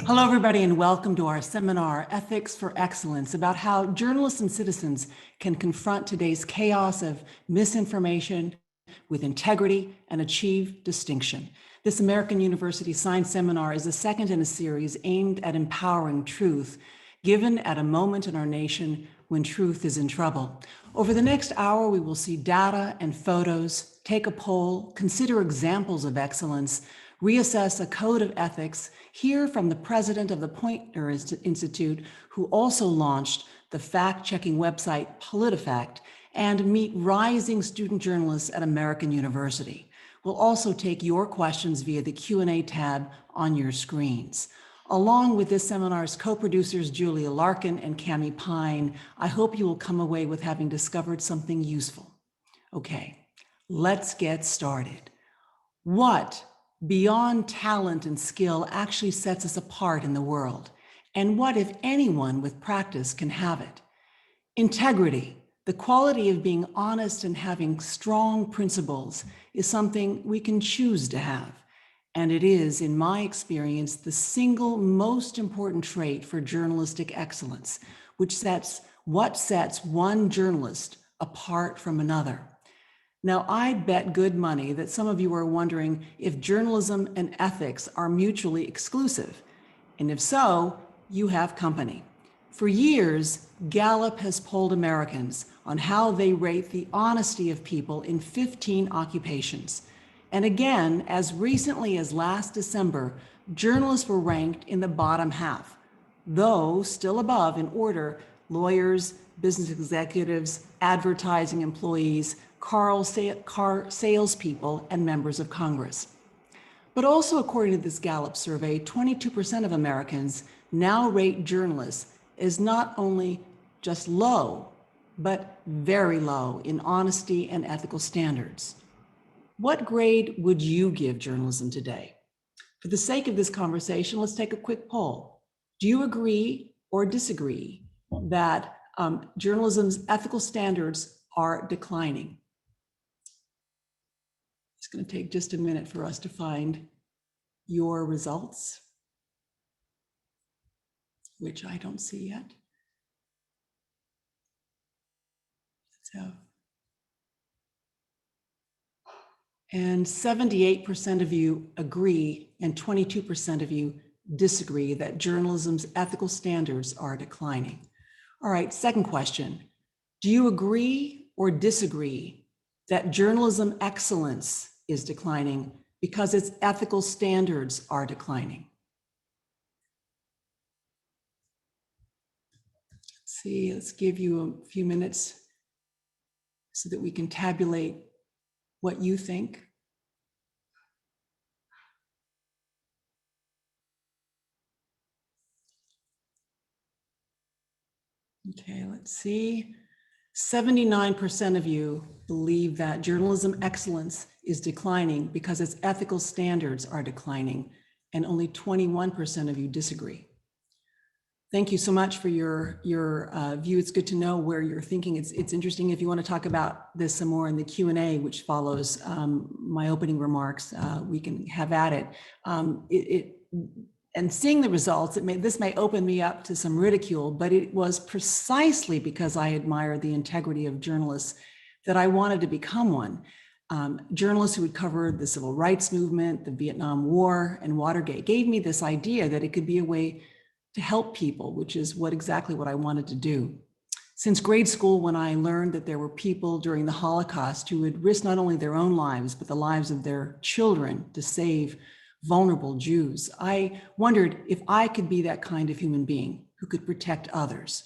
Hello, everybody, and welcome to our seminar, Ethics for Excellence, about how journalists and citizens can confront today's chaos of misinformation with integrity and achieve distinction. This American University Science Seminar is the second in a series aimed at empowering truth, given at a moment in our nation when truth is in trouble. Over the next hour, we will see data and photos, take a poll, consider examples of excellence, reassess a code of ethics, hear from the president of the Poynter Institute, who also launched the fact-checking website PolitiFact, and meet rising student journalists at American University. We'll also take your questions via the Q&A tab on your screens. Along with this seminar's co-producers, Julia Larkin and Cami Pine, I hope you will come away with having discovered something useful. Okay, let's get started. What beyond talent and skill actually sets us apart in the world? And what, if anyone with practice, can have it? Integrity, the quality of being honest and having strong principles, is something we can choose to have. And it is, in my experience, the single most important trait for journalistic excellence, which sets what sets one journalist apart from another. Now, I'd bet good money that some of you are wondering if journalism and ethics are mutually exclusive. And if so, you have company. For years, Gallup has polled Americans on how they rate the honesty of people in 15 occupations. And again, as recently as last December, journalists were ranked in the bottom half, though still above in order: lawyers, business executives, advertising employees, car salespeople, and members of Congress. But also, according to this Gallup survey, 22% of Americans now rate journalists as not only just low, but very low in honesty and ethical standards. What grade would you give journalism today? For the sake of this conversation, let's take a quick poll. Do you agree or disagree that journalism's ethical standards are declining? It's going to take just a minute for us to find your results, which I don't see yet. Let's have. And 78% of you agree and 22% of you disagree that journalism's ethical standards are declining. All right, second question. Do you agree or disagree that journalism excellence is declining because its ethical standards are declining? Let's see, let's give you a few minutes so that we can tabulate what you think. Okay, let's see. 79% of you believe that journalism excellence is declining because its ethical standards are declining, and only 21% of you disagree. Thank you so much for your view. It's good to know where you're thinking. It's interesting. If you want to talk about this some more in the Q&A, which follows my opening remarks, we can have at it. And seeing the results, this may open me up to some ridicule, but it was precisely because I admired the integrity of journalists that I wanted to become one. Journalists who had covered the civil rights movement, the Vietnam War, and Watergate gave me this idea that it could be a way to help people, which is exactly what I wanted to do. Since grade school, when I learned that there were people during the Holocaust who would risk not only their own lives, but the lives of their children to save vulnerable Jews, I wondered if I could be that kind of human being who could protect others.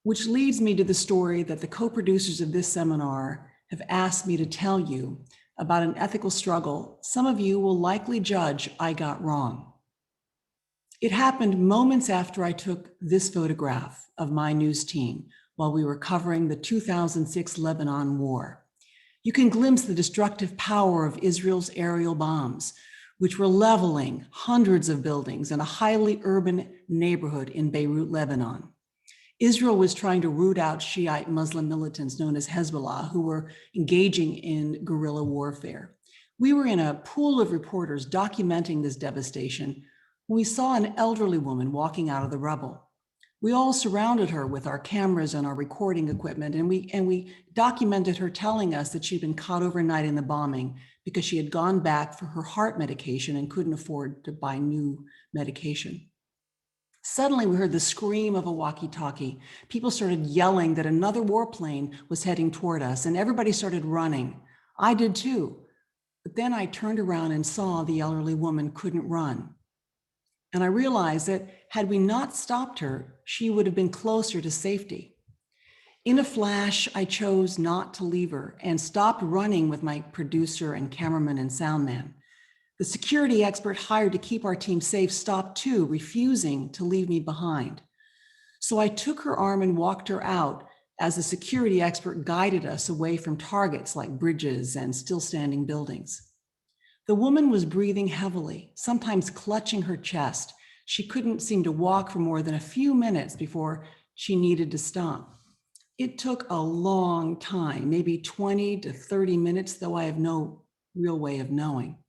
Which leads me to the story that the co-producers of this seminar have asked me to tell you about an ethical struggle some of you will likely judge I got wrong. It happened moments after I took this photograph of my news team while we were covering the 2006 Lebanon war. You can glimpse the destructive power of Israel's aerial bombs, which were leveling hundreds of buildings in a highly urban neighborhood in Beirut, Lebanon. Israel was trying to root out Shiite Muslim militants known as Hezbollah, who were engaging in guerrilla warfare. We were in a pool of reporters documenting this devastation when we saw an elderly woman walking out of the rubble. We all surrounded her with our cameras and our recording equipment, and we documented her telling us that she'd been caught overnight in the bombing because she had gone back for her heart medication and couldn't afford to buy new medication. Suddenly, we heard the scream of a walkie-talkie. People started yelling that another warplane was heading toward us, and everybody started running. I did too. But then I turned around and saw the elderly woman couldn't run. And I realized that had we not stopped her, she would have been closer to safety. In a flash, I chose not to leave her and stopped running with my producer and cameraman and sound man. The security expert hired to keep our team safe stopped too, refusing to leave me behind. So I took her arm and walked her out as the security expert guided us away from targets like bridges and still standing buildings. The woman was breathing heavily, sometimes clutching her chest. She couldn't seem to walk for more than a few minutes before she needed to stop. It took a long time, maybe 20 to 30 minutes, though I have no real way of knowing.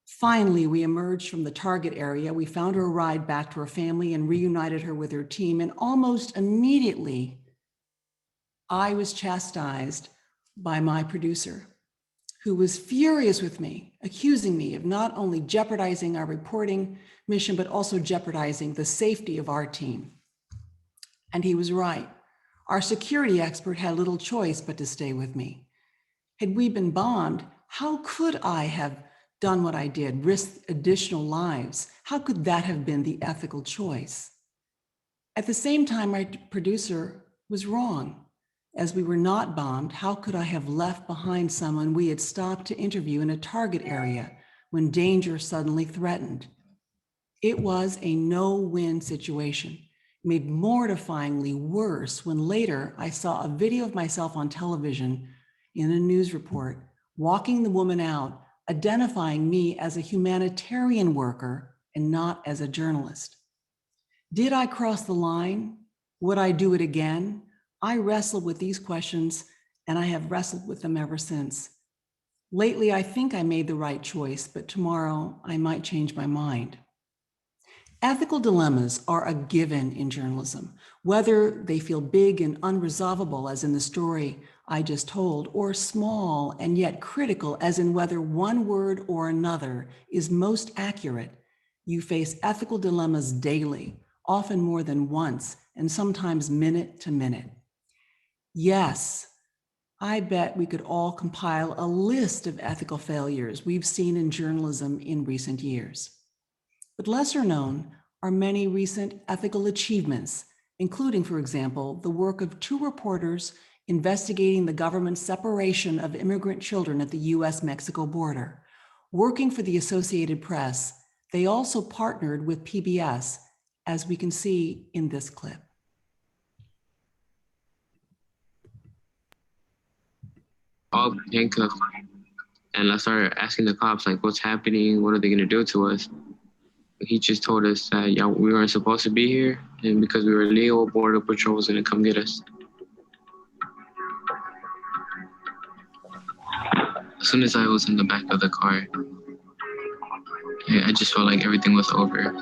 Finally, we emerged from the target area. We found her a ride back to her family and reunited her with her team. And almost immediately, I was chastised by my producer, who was furious with me, accusing me of not only jeopardizing our reporting mission, but also jeopardizing the safety of our team. And he was right. Our security expert had little choice but to stay with me. Had we been bombed, how could I have done what I did, risked additional lives? How could that have been the ethical choice? At the same time, my producer was wrong. As we were not bombed, how could I have left behind someone we had stopped to interview in a target area when danger suddenly threatened? It was a no-win situation, made mortifyingly worse when later I saw a video of myself on television in a news report, walking the woman out, identifying me as a humanitarian worker and not as a journalist. Did I cross the line? Would I do it again? I wrestled with these questions, and I have wrestled with them ever since. Lately, I think I made the right choice, but tomorrow I might change my mind. Ethical dilemmas are a given in journalism, whether they feel big and unresolvable, as in the story I just told, or small and yet critical, as in whether one word or another is most accurate. You face ethical dilemmas daily, often more than once, and sometimes minute to minute. Yes, I bet we could all compile a list of ethical failures we've seen in journalism in recent years. But lesser known are many recent ethical achievements, including, for example, the work of two reporters investigating the government's separation of immigrant children at the US-Mexico border. Working for the Associated Press, they also partnered with PBS, as we can see in this clip. All handcuffed, and I started asking the cops, like, what's happening? What are they gonna do to us? He just told us that we weren't supposed to be here, and because we were illegal, Border Patrol was gonna come get us. As soon as I was in the back of the car, I just felt like everything was over.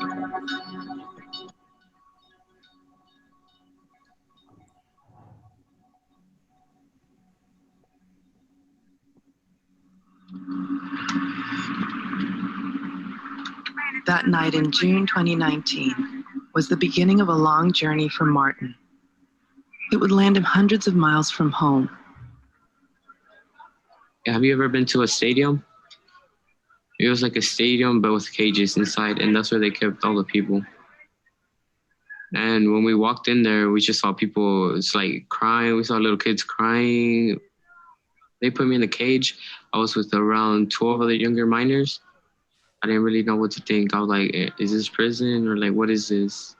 That night in June 2019 was the beginning of a long journey for Martin. It would land him hundreds of miles from home. Have you ever been to a stadium? It was like a stadium, but with cages inside, and that's where they kept all the people. And when we walked in there, we just saw people, it's like crying. We saw little kids crying. They put me in a cage. I was with around 12 other younger minors. I didn't really know what to think. I was like, is this prison or like, what is this?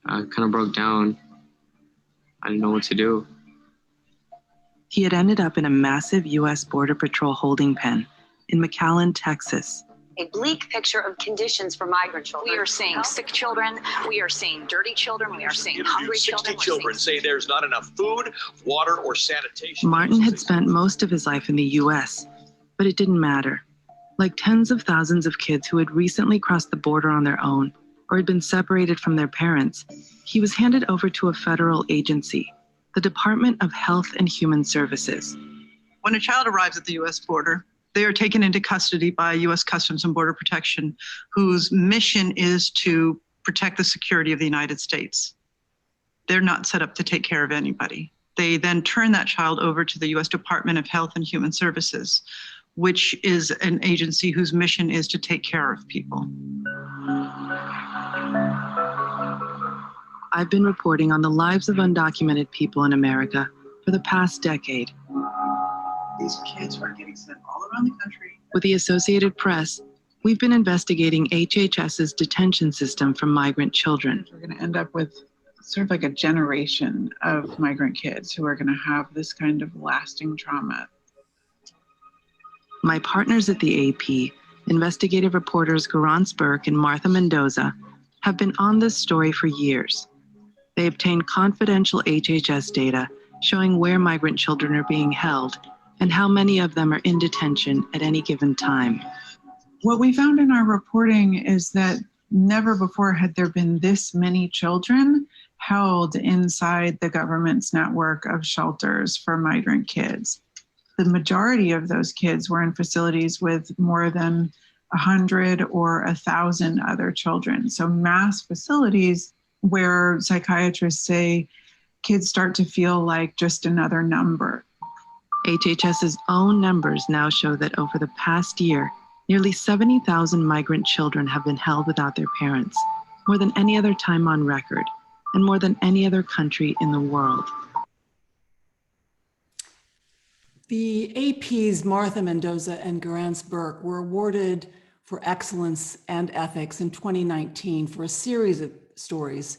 I kind of broke down. I didn't know what to do. He had ended up in a massive U.S. Border Patrol holding pen in McAllen, Texas. A bleak picture of conditions for migrant children. We are seeing sick children. We are seeing dirty children. We are seeing hungry children. 60 children say there's not enough food, water, or sanitation. Martin had spent most of his life in the U.S., but it didn't matter. Like tens of thousands of kids who had recently crossed the border on their own or had been separated from their parents, he was handed over to a federal agency, the Department of Health and Human Services. When a child arrives at the U.S. border, they are taken into custody by U.S. Customs and Border Protection, whose mission is to protect the security of the United States. They're not set up to take care of anybody. They then turn that child over to the U.S. Department of Health and Human Services, which is an agency whose mission is to take care of people. I've been reporting on the lives of undocumented people in America for the past decade. These kids are getting sent all around the country. With the Associated Press, we've been investigating HHS's detention system for migrant children. We're going to end up with sort of like a generation of migrant kids who are going to have this kind of lasting trauma. My partners at the AP, investigative reporters Garance Burke and Martha Mendoza, have been on this story for years. They obtained confidential HHS data showing where migrant children are being held and how many of them are in detention at any given time. What we found in our reporting is that never before had there been this many children held inside the government's network of shelters for migrant kids. The majority of those kids were in facilities with more than 100 or 1,000 other children. So mass facilities where psychiatrists say kids start to feel like just another number. HHS's own numbers now show that over the past year, nearly 70,000 migrant children have been held without their parents, more than any other time on record, and more than any other country in the world. The AP's Martha Mendoza and Garance Burke were awarded for excellence and ethics in 2019 for a series of stories,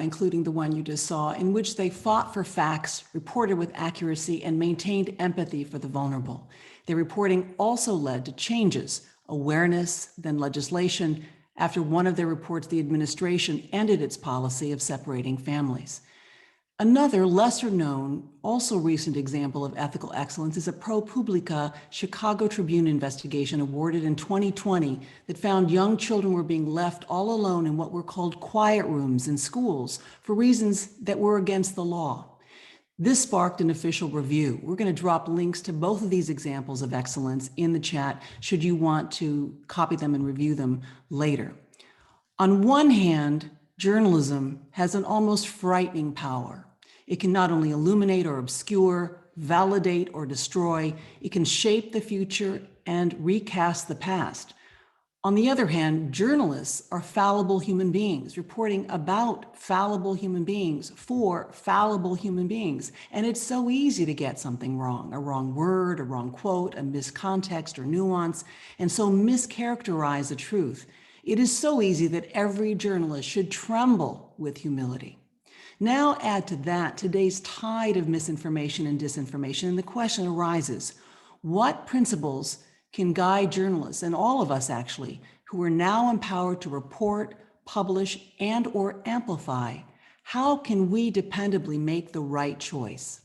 including the one you just saw, in which they fought for facts, reported with accuracy, and maintained empathy for the vulnerable. Their reporting also led to changes, awareness, then legislation. After one of their reports, the administration ended its policy of separating families. Another lesser known, also recent example of ethical excellence is a ProPublica Chicago Tribune investigation awarded in 2020 that found young children were being left all alone in what were called quiet rooms in schools for reasons that were against the law. This sparked an official review. We're going to drop links to both of these examples of excellence in the chat should you want to copy them and review them later. On one hand, journalism has an almost frightening power. It can not only illuminate or obscure, validate or destroy, it can shape the future and recast the past. On the other hand, journalists are fallible human beings, reporting about fallible human beings for fallible human beings. And it's so easy to get something wrong, a wrong word, a wrong quote, a miscontext or nuance, and so mischaracterize the truth. It is so easy that every journalist should tremble with humility. Now add to that today's tide of misinformation and disinformation, and the question arises, what principles can guide journalists, and all of us actually, who are now empowered to report, publish, and or amplify? How can we dependably make the right choice?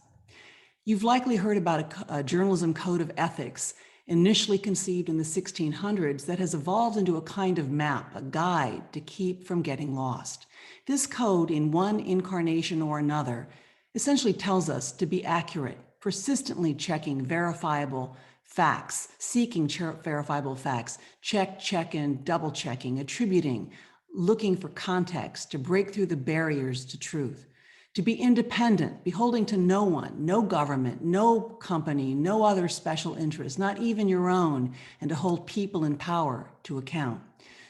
You've likely heard about a journalism code of ethics, initially conceived in the 1600s, that has evolved into a kind of map, a guide to keep from getting lost. This code, in one incarnation or another, essentially tells us to be accurate, persistently checking verifiable facts, seeking verifiable facts, check, and double checking, attributing, looking for context to break through the barriers to truth, to be independent, beholding to no one, no government, no company, no other special interest, not even your own, and to hold people in power to account,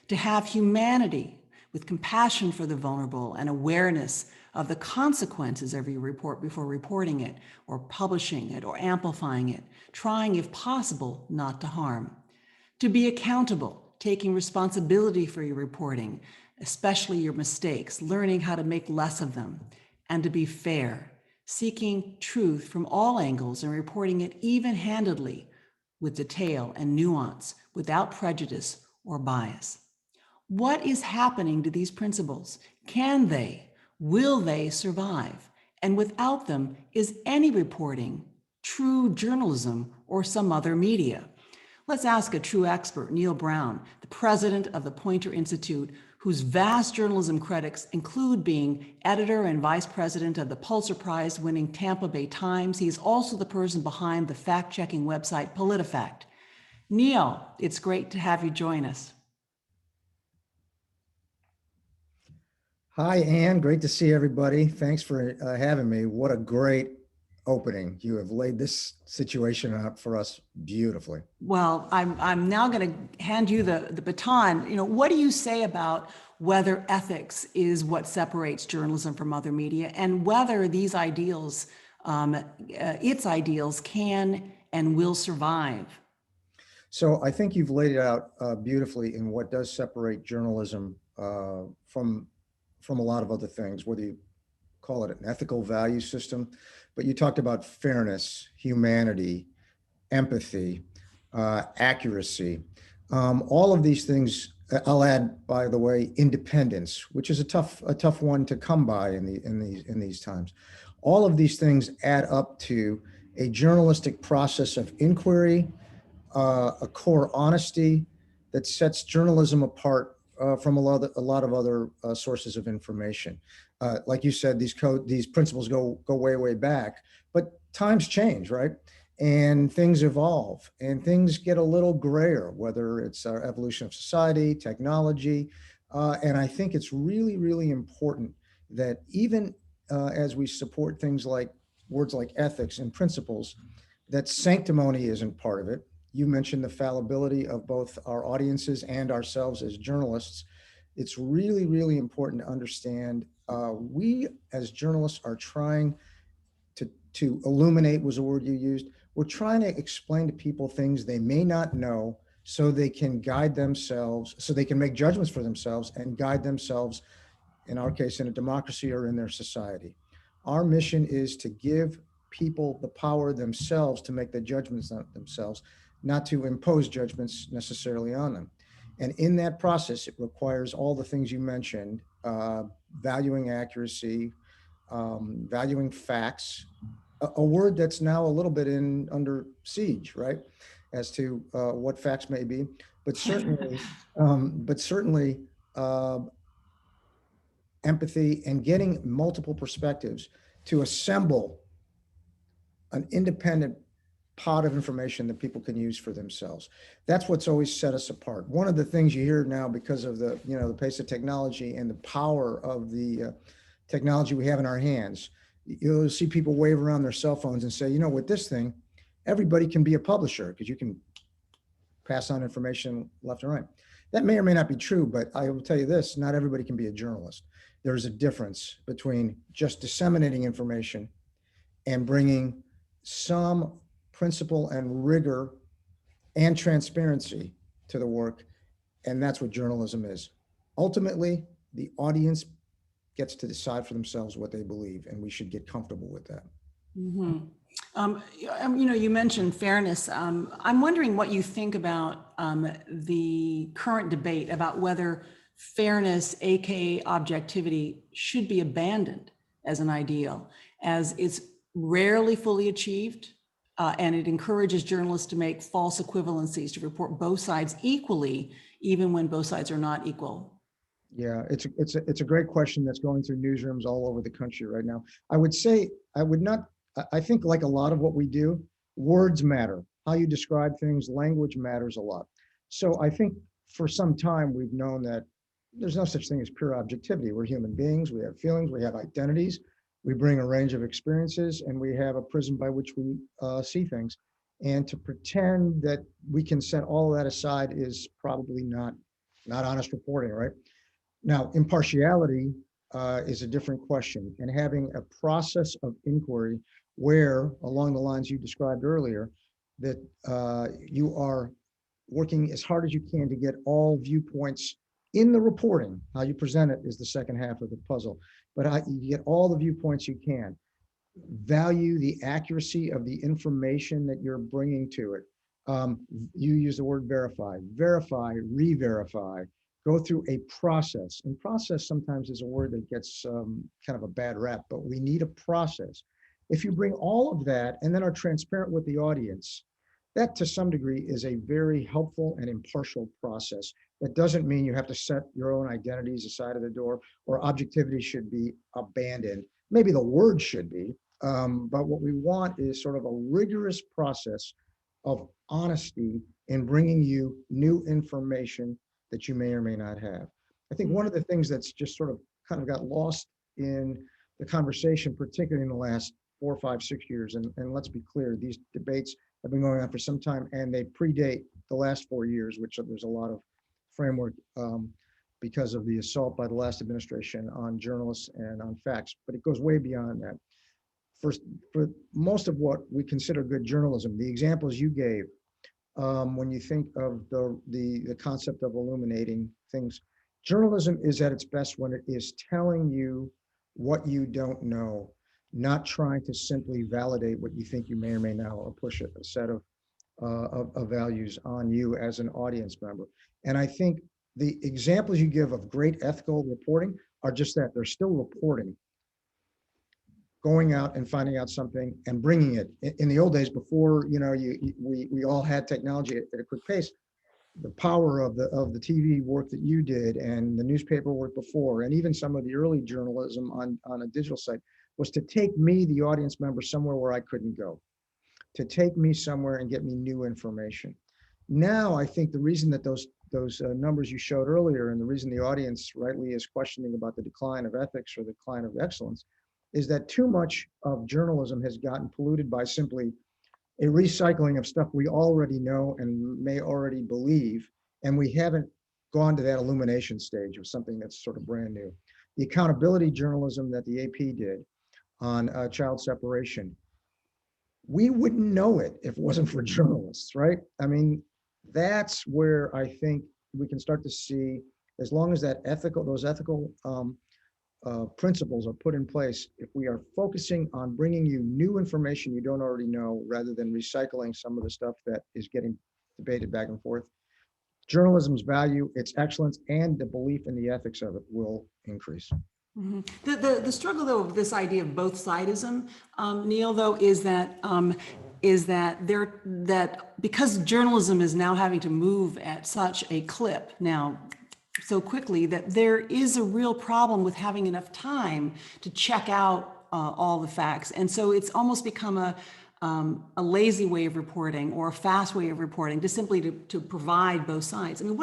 to have humanity with compassion for the vulnerable and awareness of the consequences of your report before reporting it or publishing it or amplifying it, trying, if possible, not to harm. To be accountable, taking responsibility for your reporting, especially your mistakes, learning how to make less of them, and to be fair, seeking truth from all angles and reporting it even-handedly with detail and nuance, without prejudice or bias. What is happening to these principles? Can they, will they survive? And without them, is any reporting true journalism or some other media? Let's ask a true expert, Neil Brown, the president of the Poynter Institute, whose vast journalism credits include being editor and vice president of the Pulitzer Prize-winning Tampa Bay Times. He is also the person behind the fact-checking website PolitiFact. Neil, it's great to have you join us. Hi, Ann. Great to see everybody. Thanks for having me. What a great opening. You have laid this situation out for us beautifully. Well, I'm now going to hand you the baton. You know, what do you say about whether ethics is what separates journalism from other media, and whether these ideals, its ideals, can and will survive? So I think you've laid it out beautifully in what does separate journalism from a lot of other things, whether you call it an ethical value system, but you talked about fairness, humanity, empathy, accuracy. All of these things, I'll add, by the way, independence, which is a tough one to come by in these times. All of these things add up to a journalistic process of inquiry, a core honesty that sets journalism apart from a lot of other sources of information. Like you said, these principles go way back, but times change, right? And things evolve, and things get a little grayer, whether it's our evolution of society, technology, and I think it's really important that even as we support things like words like ethics and principles, that sanctimony isn't part of it. You mentioned the fallibility of both our audiences and ourselves as journalists. It's really important to understand we as journalists are trying to illuminate, was a word you used. We're trying to explain to people things they may not know so they can guide themselves, so they can make judgments for themselves and guide themselves, in our case, in a democracy or in their society. Our mission is to give people the power themselves to make the judgments on themselves, not to impose judgments necessarily on them. And in that process, it requires all the things you mentioned, valuing accuracy, valuing facts, a word that's now a little bit under siege, right, as to what facts may be, but certainly, empathy and getting multiple perspectives to assemble an independent pot of information that people can use for themselves. That's what's always set us apart. One of the things you hear now, because of the pace of technology and the power of the technology we have in our hands, you'll see people wave around their cell phones and say, with this thing, everybody can be a publisher because you can pass on information left and right. That may or may not be true, but I will tell you this, not everybody can be a journalist. There's a difference between just disseminating information and bringing some principle and rigor and transparency to the work. And that's what journalism is. Ultimately, the audience gets to decide for themselves what they believe, and we should get comfortable with that. Mm-hmm. You mentioned fairness. I'm wondering what you think about the current debate about whether fairness, aka objectivity, should be abandoned as an ideal, as it's rarely fully achieved, and it encourages journalists to make false equivalencies, to report both sides equally, even when both sides are not equal. Yeah, it's a great question that's going through newsrooms all over the country right now. I would say, I think like a lot of what we do, words matter. How you describe things, language matters a lot. So I think for some time we've known that there's no such thing as pure objectivity. We're human beings, we have feelings, we have identities. We bring a range of experiences, and we have a prism by which we see things. And to pretend that we can set all of that aside is probably not honest reporting, right? Now, impartiality is a different question, and having a process of inquiry where, along the lines you described earlier, that you are working as hard as you can to get all viewpoints in the reporting. How you present it is the second half of the puzzle, but you get all the viewpoints you can. Value the accuracy of the information that you're bringing to it. You use the word verify, re-verify, go through a process. And process sometimes is a word that gets kind of a bad rap, but we need a process. If you bring all of that and then are transparent with the audience, that to some degree is a very helpful and impartial process. That doesn't mean you have to set your own identities aside of the door, or objectivity should be abandoned. Maybe the word should be, but what we want is sort of a rigorous process of honesty in bringing you new information that you may or may not have. I think one of the things that's just sort of kind of got lost in the conversation, particularly in the last 4, 5, 6 years, and let's be clear, these debates have been going on for some time, and they predate the last 4 years, which there's a lot of framework because of the assault by the last administration on journalists and on facts, but it goes way beyond that. For most of what we consider good journalism, the examples you gave, when you think of the concept of illuminating things, journalism is at its best when it is telling you what you don't know, not trying to simply validate what you think you may or may know, or push a set of values on you as an audience member. And I think the examples you give of great ethical reporting are just that. They're still reporting, going out and finding out something and bringing it. In the old days, before we all had technology at a quick pace, the power of the TV work that you did and the newspaper work before, and even some of the early journalism on a digital site, was to take me, the audience member, somewhere where I couldn't go, to take me somewhere and get me new information. Now, I think the reason that those numbers you showed earlier, and the reason the audience rightly is questioning about the decline of ethics or the decline of excellence, is that too much of journalism has gotten polluted by simply a recycling of stuff we already know and may already believe, and we haven't gone to that illumination stage of something that's sort of brand new. The accountability journalism that the AP did on child separation, we wouldn't know it if it wasn't for journalists, right? I mean, that's where I think we can start to see, as long as those ethical principles are put in place, if we are focusing on bringing you new information you don't already know, rather than recycling some of the stuff that is getting debated back and forth, journalism's value, its excellence, and the belief in the ethics of it will increase. Mm-hmm. The struggle, though, of this idea of both sidism, Neil, though, is that because journalism is now having to move at such a clip now, so quickly, that there is a real problem with having enough time to check out all the facts, and so it's almost become a lazy way of reporting, or a fast way of reporting, just simply to provide both sides. I mean,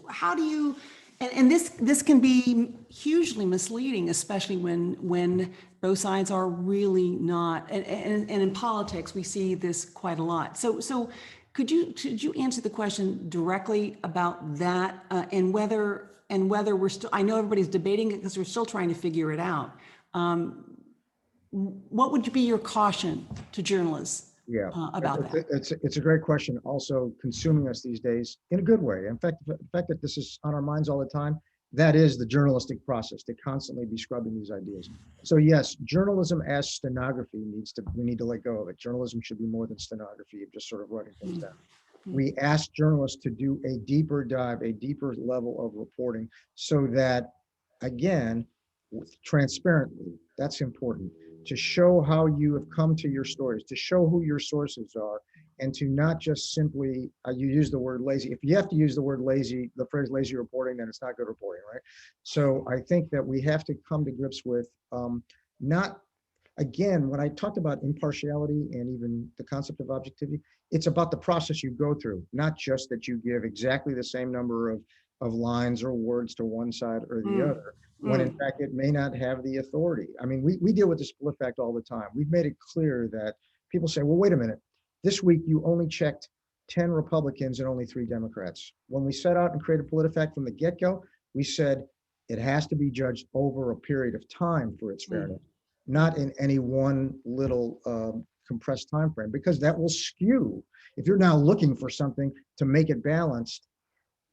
how do you? And this can be hugely misleading, especially when both sides are really not. And in politics, we see this quite a lot. So could you answer the question directly about that, and whether we're still? I know everybody's debating it because we're still trying to figure it out. What would be your caution to journalists? Yeah, about that? It's a great question. Also consuming us these days in a good way. In fact, the fact that this is on our minds all the time, that is the journalistic process, to constantly be scrubbing these ideas. So yes, journalism as stenography we need to let go of it. Journalism should be more than stenography of just sort of writing things down. We ask journalists to do a deeper dive, a deeper level of reporting, so that, again, transparently, that's important, to show how you have come to your stories, to show who your sources are, and to not just simply, you use the word lazy. If you have to use the word lazy, the phrase lazy reporting, then it's not good reporting, right? So I think that we have to come to grips with not, again, when I talked about impartiality and even the concept of objectivity, it's about the process you go through, not just that you give exactly the same number of lines or words to one side or the other. when in fact it may not have the authority. I mean, we deal with this PolitiFact all the time. We've made it clear that people say, well, wait a minute, this week you only checked 10 Republicans and only 3 Democrats. When we set out and created PolitiFact from the get-go, we said it has to be judged over a period of time for its fairness, not in any one little compressed time frame, because that will skew. If you're now looking for something to make it balanced,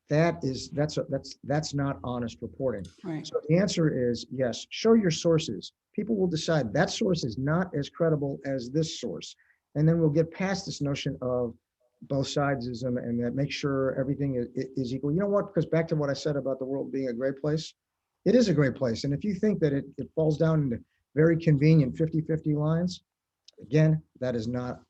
that's not honest reporting. Right. So the answer is yes, show your sources. People will decide that source is not as credible as this source. And then we'll get past this notion of both sidesism and that make sure everything is equal. You know what? Because back to what I said about the world being a great place, it is a great place. And if you think that it falls down into very convenient 50-50 lines, again, that is not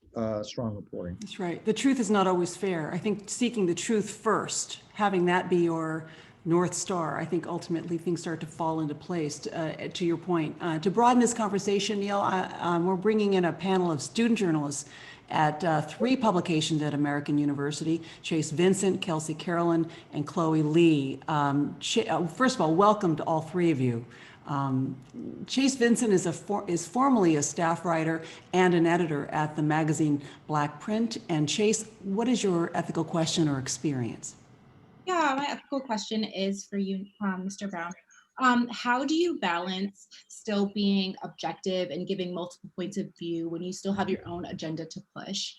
strong reporting. That's right. The truth is not always fair. I think seeking the truth first, having that be your North Star, I think ultimately things start to fall into place. To your point, to broaden this conversation, Neil, we're bringing in a panel of student journalists at 3 publications at American University: Chase Vincent, Kelsey Carolyn, and Chloe Lee. First of all, welcome to all 3 of you. Chase Vincent is formerly a staff writer and an editor at the magazine Black Print. And Chase, what is your ethical question or experience? Yeah, my ethical question is for you, Mr. Brown. How do you balance still being objective and giving multiple points of view when you still have your own agenda to push?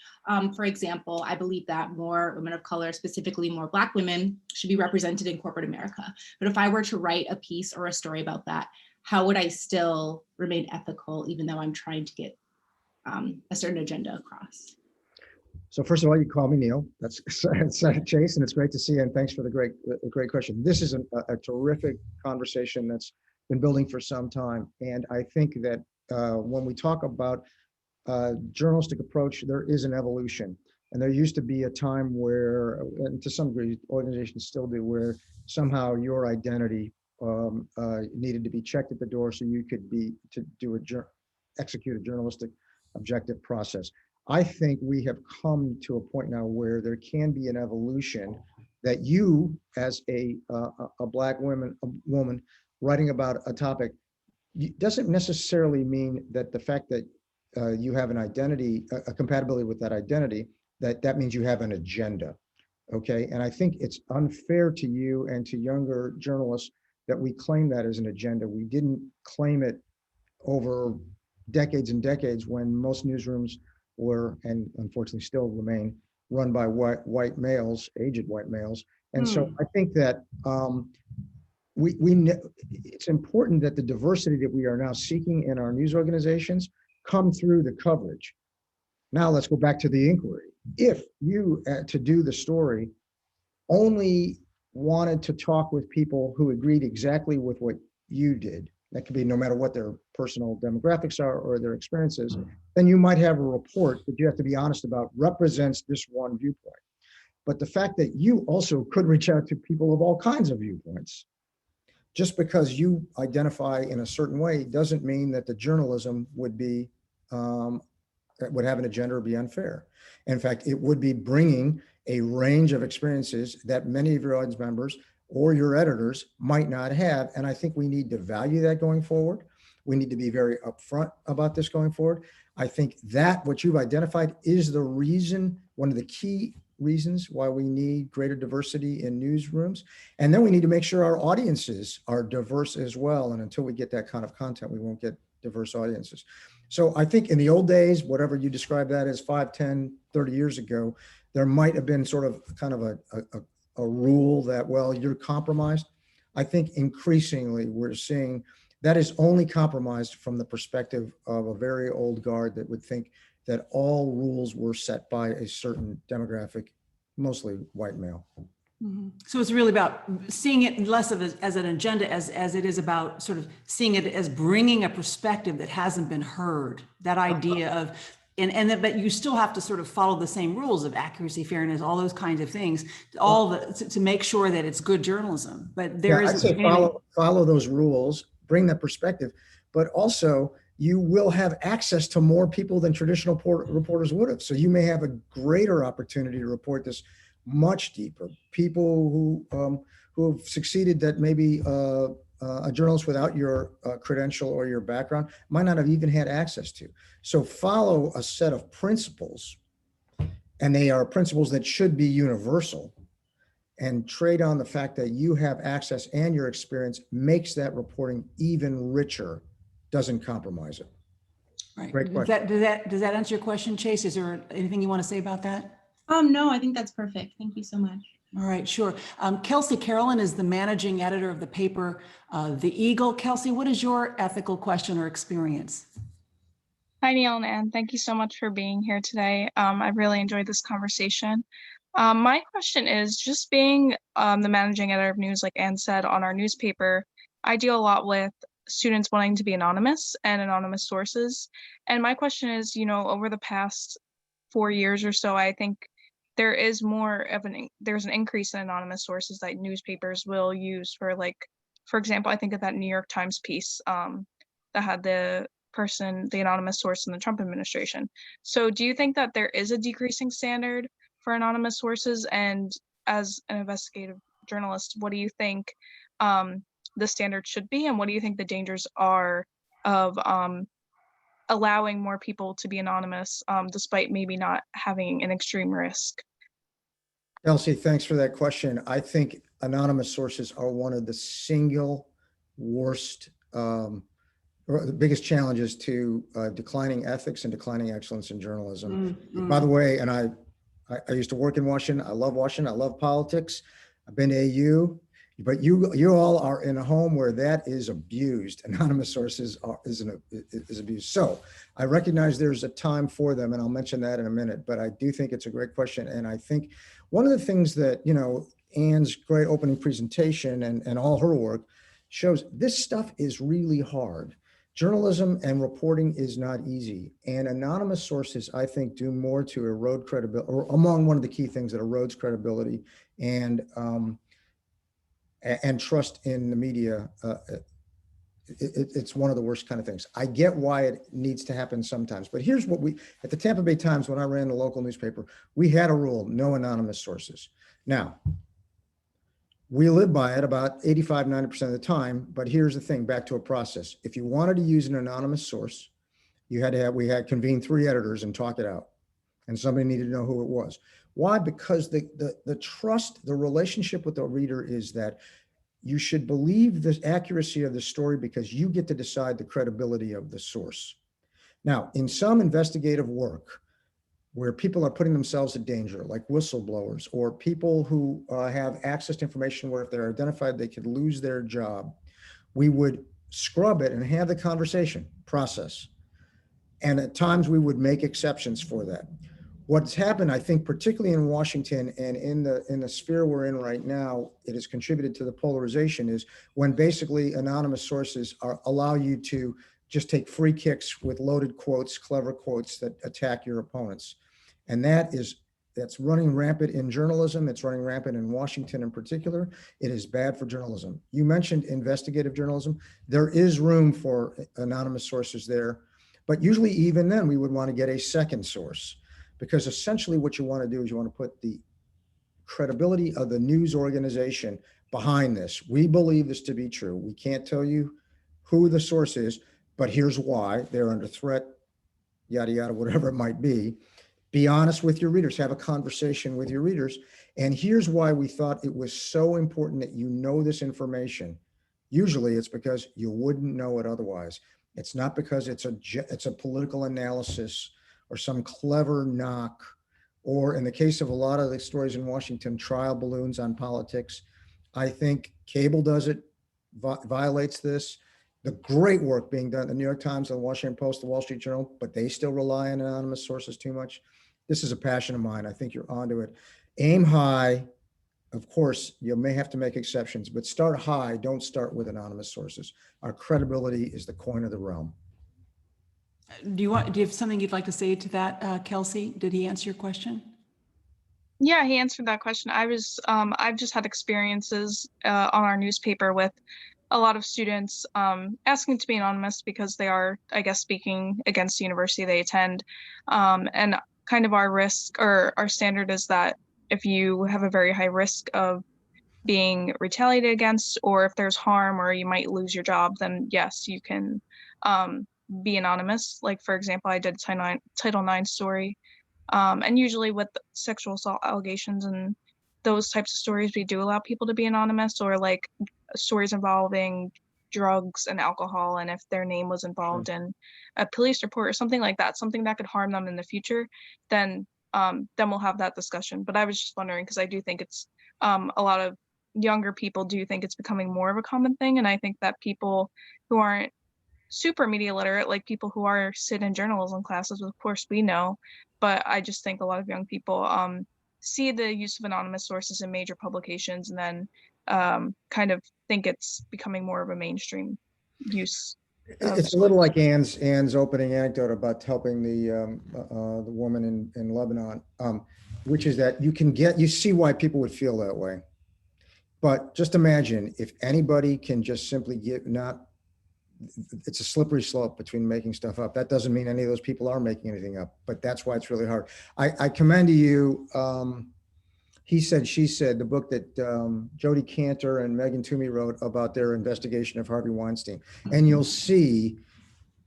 For example, I believe that more women of color, specifically more Black women, should be represented in corporate America. But if I were to write a piece or a story about that, how would I still remain ethical, even though I'm trying to get a certain agenda across? So first of all, you call me Neil. That's Chase, and it's great to see you. And thanks for the great question. This is a terrific conversation that's been building for some time. And I think that when we talk about journalistic approach, there is an evolution. And there used to be a time where, and to some degree, organizations still do, where somehow your identity needed to be checked at the door so you could execute a journalistic objective process. I think we have come to a point now where there can be an evolution that you, as a Black woman writing about a topic, doesn't necessarily mean that the fact that you have an identity, a compatibility with that identity, that means you have an agenda. Okay, and I think it's unfair to you and to younger journalists that we claim that as an agenda. We didn't claim it over decades and decades when most newsrooms were, and unfortunately still remain, run by white males, aged white males. And so I think that it's important that the diversity that we are now seeking in our news organizations come through the coverage. Now let's go back to the inquiry. If you, to do the story, only wanted to talk with people who agreed exactly with what you did, that could be no matter what their personal demographics are or their experiences, then you might have a report that you have to be honest about represents this one viewpoint. But the fact that you also could reach out to people of all kinds of viewpoints, just because you identify in a certain way doesn't mean that the journalism would be, would have an agenda or be unfair. In fact, it would be bringing a range of experiences that many of your audience members or your editors might not have. And I think we need to value that going forward. We need to be very upfront about this going forward. I think that what you've identified is the reason, one of the key reasons why we need greater diversity in newsrooms. And then we need to make sure our audiences are diverse as well. And until we get that kind of content, we won't get diverse audiences. So I think in the old days, whatever you describe that as 5, 10, 30 years ago, there might have been sort of kind of a rule that, well, you're compromised. I think increasingly we're seeing that is only compromised from the perspective of a very old guard that would think that all rules were set by a certain demographic, mostly white male. Mm-hmm. So it's really about seeing it less of as an agenda as it is about sort of seeing it as bringing a perspective that hasn't been heard, that idea of, but you still have to sort of follow the same rules of accuracy, fairness, all those kinds of things, to make sure that it's good journalism. But there is, I'd say follow those rules, bring that perspective, but also you will have access to more people than traditional reporters would have. So you may have a greater opportunity to report this much deeper. People who have succeeded that maybe a journalist without your credential or your background might not have even had access to. So follow a set of principles, and they are principles that should be universal, and trade on the fact that you have access and your experience makes that reporting even richer, doesn't compromise it. Right. Great question. Does that answer your question, Chase? Is there anything you want to say about that? No, I think that's perfect. Thank you so much. All right, sure. Kelsey Carolyn is the managing editor of the paper, The Eagle. Kelsey, what is your ethical question or experience? Hi, Neil and Ann. Thank you so much for being here today. I really enjoyed this conversation. My question is, just being the managing editor of news, like Ann said, on our newspaper, I deal a lot with students wanting to be anonymous and anonymous sources. And my question is, over the past 4 years or so, I think there is there's an increase in anonymous sources that newspapers will use for example, I think of that New York Times piece that had the anonymous source in the Trump administration. So do you think that there is a decreasing standard for anonymous sources? And as an investigative journalist, what do you think the standard should be? And what do you think the dangers are of allowing more people to be anonymous, despite maybe not having an extreme risk? Kelsey, thanks for that question. I think anonymous sources are one of the single worst, or the biggest challenges to declining ethics and declining excellence in journalism. By the way, and I used to work in Washington. I love Washington. I love politics. I've been to AU, but you all are in a home where that is abused. Anonymous sources is abused. So I recognize there's a time for them, and I'll mention that in a minute, but I do think it's a great question. And I think one of the things that, Ann's great opening presentation and all her work shows, this stuff is really hard. Journalism and reporting is not easy. And anonymous sources, I think, do more to erode credibility, or among one of the key things that erodes credibility and trust in the media. It's one of the worst kind of things. I get why it needs to happen sometimes, but here's what at the Tampa Bay Times, when I ran the local newspaper, we had a rule: no anonymous sources. Now, we live by it about 85, 90% of the time, but here's the thing, back to a process. If you wanted to use an anonymous source, we had convened 3 editors and talk it out. And somebody needed to know who it was. Why? Because the trust, the relationship with the reader is that you should believe the accuracy of the story because you get to decide the credibility of the source. Now, in some investigative work, where people are putting themselves in danger, like whistleblowers or people who have access to information where if they're identified, they could lose their job, we would scrub it and have the conversation process. And at times we would make exceptions for that. What's happened, I think, particularly in Washington and in the sphere we're in right now, it has contributed to the polarization, is when basically anonymous sources allow you to just take free kicks with loaded quotes, clever quotes that attack your opponents. And that's running rampant in journalism. It's running rampant in Washington in particular. It is bad for journalism. You mentioned investigative journalism. There is room for anonymous sources there, but usually even then we would want to get a second source, because essentially what you want to do is you want to put the credibility of the news organization behind this. We believe this to be true. We can't tell you who the source is, but here's why. They're under threat, yada, yada, whatever it might be. Be honest with your readers, have a conversation with your readers. And here's why we thought it was so important that you know this information. Usually it's because you wouldn't know it otherwise. It's not because it's a political analysis or some clever knock, or in the case of a lot of the stories in Washington, trial balloons on politics. I think cable does it, violates this. The great work being done at the New York Times, the Washington Post, the Wall Street Journal, but they still rely on anonymous sources too much. This is a passion of mine. I think you're onto it. Aim high. Of course, you may have to make exceptions, but start high. Don't start with anonymous sources. Our credibility is the coin of the realm. Do you have something you'd like to say to that, Kelsey? Did he answer your question? Yeah, he answered that question. I've just had experiences on our newspaper with a lot of students asking to be anonymous because they are, I guess, speaking against the university they attend. And kind of our risk or our standard is that if you have a very high risk of being retaliated against, or if there's harm or you might lose your job, then yes, you can be anonymous. Like, for example, I did a Title IX story. And usually with sexual assault allegations and those types of stories, we do allow people to be anonymous, or like stories involving drugs and alcohol. And if their name was involved in a police report or something like that, something that could harm them in the future, then we'll have that discussion. But I was just wondering, because I do think it's a lot of younger people do think it's becoming more of a common thing. And I think that people who aren't super media literate, like people who are sit in journalism classes, of course we know, but I just think a lot of young people see the use of anonymous sources in major publications and then kind of think it's becoming more of a mainstream use. It's a little like Anne's opening anecdote about helping the woman in Lebanon, which is that you see why people would feel that way. But just imagine if anybody can just simply it's a slippery slope between making stuff up. That doesn't mean any of those people are making anything up, but that's why it's really hard. I commend to you, He Said, She Said, the book that Jodi Kantor and Megan Toomey wrote about their investigation of Harvey Weinstein. And you'll see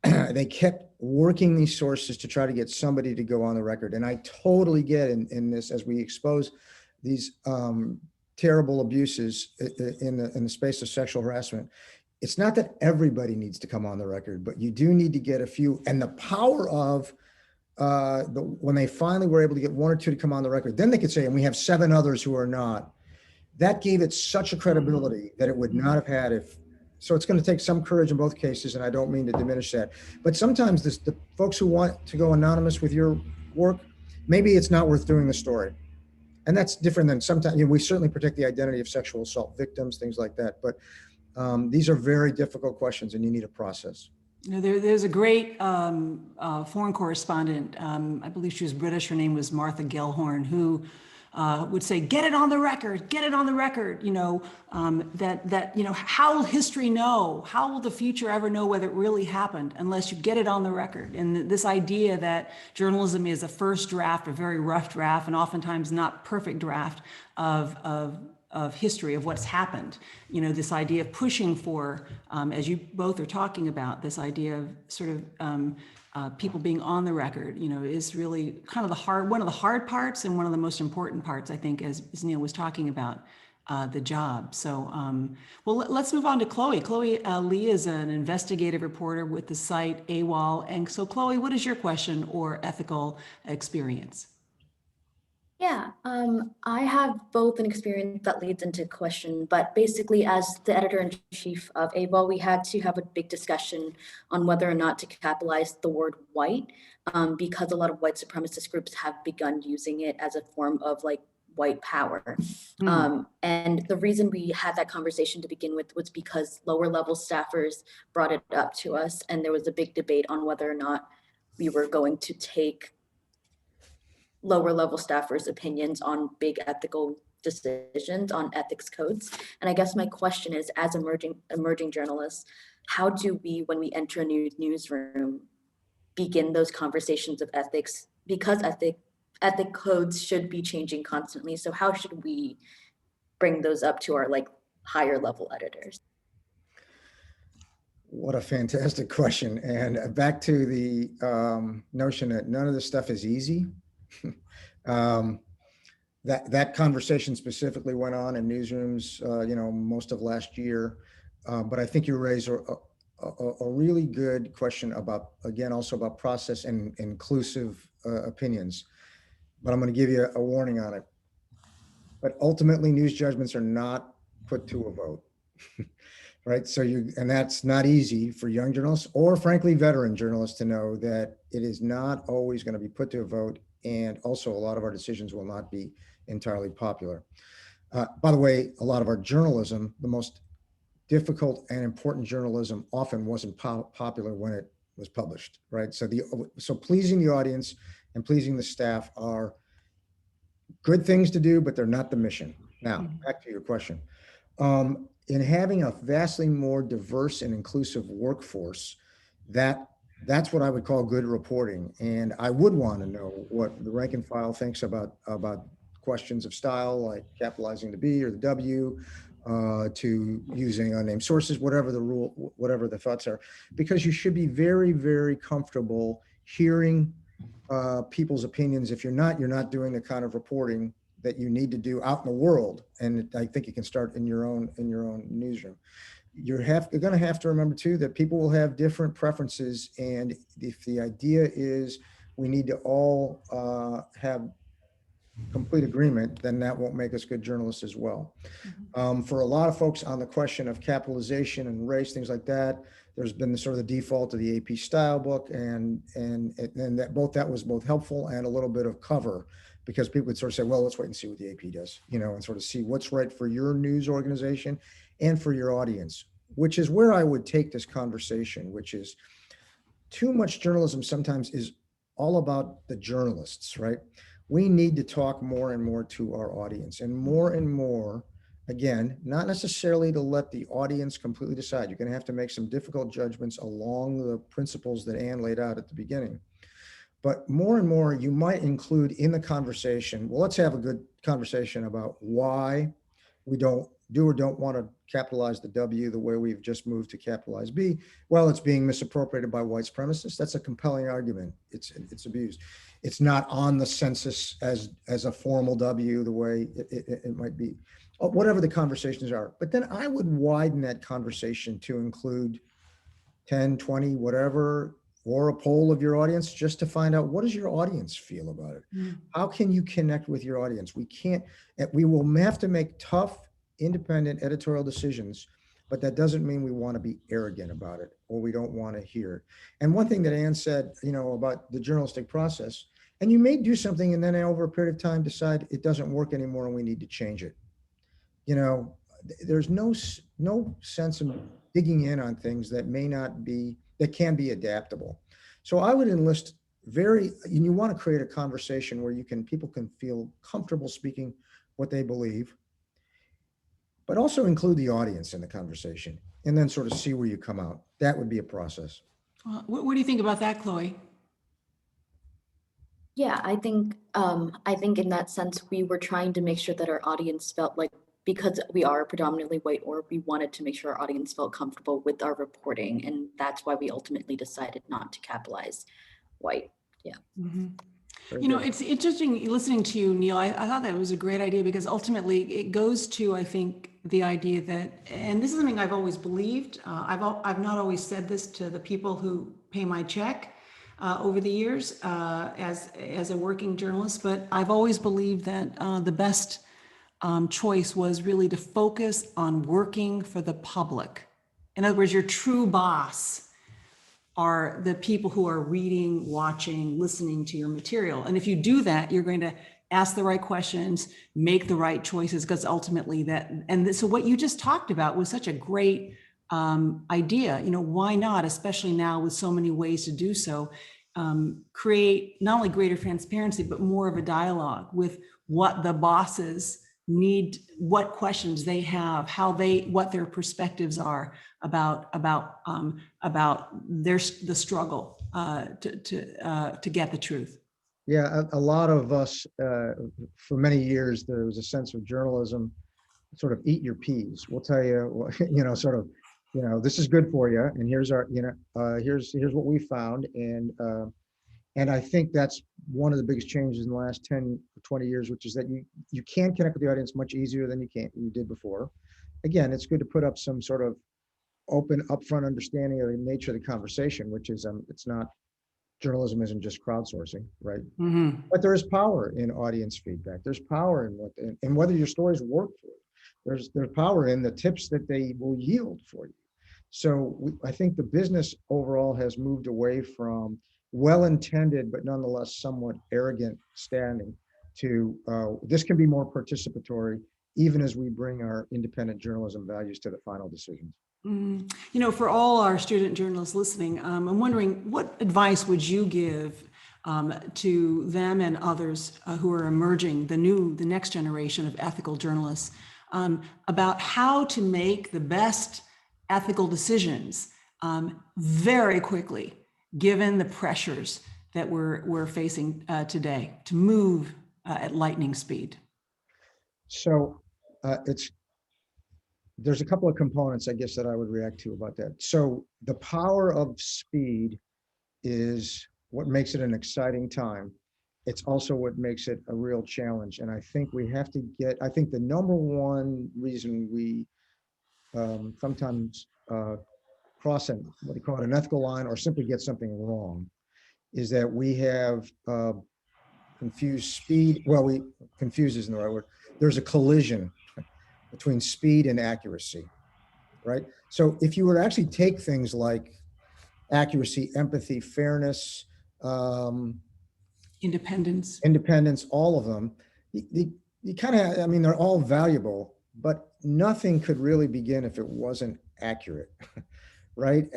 they kept working these sources to try to get somebody to go on the record. And I totally get in this, as we expose these terrible abuses in the space of sexual harassment. It's not that everybody needs to come on the record, but you do need to get a few. And the power of when they finally were able to get one or two to come on the record, then they could say, and we have 7 others who are not. That gave it such a credibility that it would not have had if. So it's going to take some courage in both cases, and I don't mean to diminish that. But sometimes the folks who want to go anonymous with your work, maybe it's not worth doing the story. And that's different than sometimes, we certainly protect the identity of sexual assault victims, things like that. But these are very difficult questions, and you need a process. There's a great foreign correspondent, I believe she was British, her name was Martha Gellhorn, who would say, get it on the record, how will history know? How will the future ever know whether it really happened unless you get it on the record? And this idea that journalism is a first draft, a very rough draft, and oftentimes not perfect draft of history, of what's happened. This idea of pushing for, as you both are talking about, this idea of sort of people being on the record, is really kind of one of the hard parts and one of the most important parts, I think, as Neil was talking about the job. So, well, let's move on to Chloe. Chloe Lee is an investigative reporter with the site AWOL. And so, Chloe, what is your question or ethical experience? Yeah, I have both an experience that leads into question, but basically as the editor-in-chief of AWOL, we had to have a big discussion on whether or not to capitalize the word white, because a lot of white supremacist groups have begun using it as a form of like white power. And the reason we had that conversation to begin with was because lower level staffers brought it up to us, and there was a big debate on whether or not we were going to take lower level staffers' opinions on big ethical decisions, on ethics codes. And I guess my question is, as emerging journalists, how do we, when we enter a new newsroom, begin those conversations of ethics? Because ethic codes should be changing constantly. So how should we bring those up to our higher level editors? What a fantastic question. And back to the notion that none of this stuff is easy. That conversation specifically went on in newsrooms, most of last year. But I think you raise a really good question about, again, also about process and inclusive opinions. But I'm going to give you a warning on it. But ultimately, news judgments are not put to a vote. Right. So and that's not easy for young journalists or frankly, veteran journalists to know that it is not always going to be put to a vote. And also a lot of our decisions will not be entirely popular. By the way, a lot of our journalism, the most difficult and important journalism often wasn't popular when it was published, right? So pleasing the audience and pleasing the staff are good things to do, but they're not the mission. Now, back to your question. In having a vastly more diverse and inclusive workforce, that's what I would call good reporting. And I would want to know what the rank and file thinks about questions of style, like capitalizing the B or the W, to using unnamed sources, whatever the rule, whatever the thoughts are, because you should be very, very comfortable hearing people's opinions. If you're not doing the kind of reporting that you need to do out in the world. And I think you can start in your own newsroom. You're going to have to remember too that people will have different preferences, and if the idea is we need to all have complete agreement, then that won't make us good journalists as well. For a lot of folks on the question of capitalization and race, things like that, there's been the sort of the default of the AP style book, and that was both helpful and a little bit of cover, because people would sort of say, well, let's wait and see what the AP does, and sort of see what's right for your news organization and for your audience, which is where I would take this conversation, which is too much journalism sometimes is all about the journalists, right? We need to talk more and more to our audience, and more, again, not necessarily to let the audience completely decide. You're going to have to make some difficult judgments along the principles that Anne laid out at the beginning. But more and more, you might include in the conversation, well, let's have a good conversation about why we don't do or don't want to capitalize the W the way we've just moved to capitalize B. Well, it's being misappropriated by white supremacists. That's a compelling argument. It's abused. It's not on the census as a formal W the way it might be. Whatever the conversations are. But then I would widen that conversation to include 10, 20, whatever, or a poll of your audience, just to find out, what does your audience feel about it? How can you connect with your audience? We will have to make tough, independent editorial decisions, but that doesn't mean we want to be arrogant about it, or we don't want to hear it. And one thing that Anne said, about the journalistic process, and you may do something and then over a period of time decide it doesn't work anymore and we need to change it. There's no sense in digging in on things that that can be adaptable. So I would enlist you want to create a conversation where people can feel comfortable speaking what they believe, but also include the audience in the conversation, and then sort of see where you come out. That would be a process. What do you think about that, Chloe? Yeah, I think in that sense, we were trying to make sure that our audience felt like, because we are predominantly white, or we wanted to make sure our audience felt comfortable with our reporting. And that's why we ultimately decided not to capitalize white. Yeah. Mm-hmm. It's interesting listening to you, Neil. I thought that was a great idea, because ultimately it goes to, I think, the idea that, and this is something I've always believed. I've not always said this to the people who pay my check over the years as a working journalist, but I've always believed that the best choice was really to focus on working for the public. In other words, your true boss are the people who are reading, watching, listening to your material. And if you do that, you're going to ask the right questions, make the right choices, because ultimately so what you just talked about was such a great idea. Why not, especially now with so many ways to do so, create not only greater transparency, but more of a dialogue with what the bosses need, what questions they have, what their perspectives are about the struggle to get the truth. Yeah, a lot of us, for many years, there was a sense of journalism, sort of eat your peas. We'll tell you, this is good for you, and here's here's what we found, and I think that's one of the biggest changes in the last 10 or 20 years, which is that you can connect with the audience much easier than you did before. Again, it's good to put up some sort of open, upfront understanding of the nature of the conversation, which is journalism isn't just crowdsourcing, right? Mm-hmm. But there is power in audience feedback. There's power in whether your stories work for you. There's power in the tips that they will yield for you. So I think the business overall has moved away from well-intended, but nonetheless somewhat arrogant standing to this can be more participatory, even as we bring our independent journalism values to the final decisions. For all our student journalists listening, I'm wondering, what advice would you give to them and others who are emerging, the next generation of ethical journalists, about how to make the best ethical decisions very quickly, given the pressures that we're facing today, to move at lightning speed? So there's a couple of components, I guess, that I would react to about that. So the power of speed is what makes it an exciting time. It's also what makes it a real challenge. And I think we have to I think the number one reason we sometimes cross what they call it, an ethical line, or simply get something wrong, is that we have confused speed. Well, confused isn't the right word. There's a collision between speed and accuracy, right? So if you were to actually take things like accuracy, empathy, fairness, independence, all of them, you kind of, I mean, they're all valuable, but nothing could really begin if it wasn't accurate, right?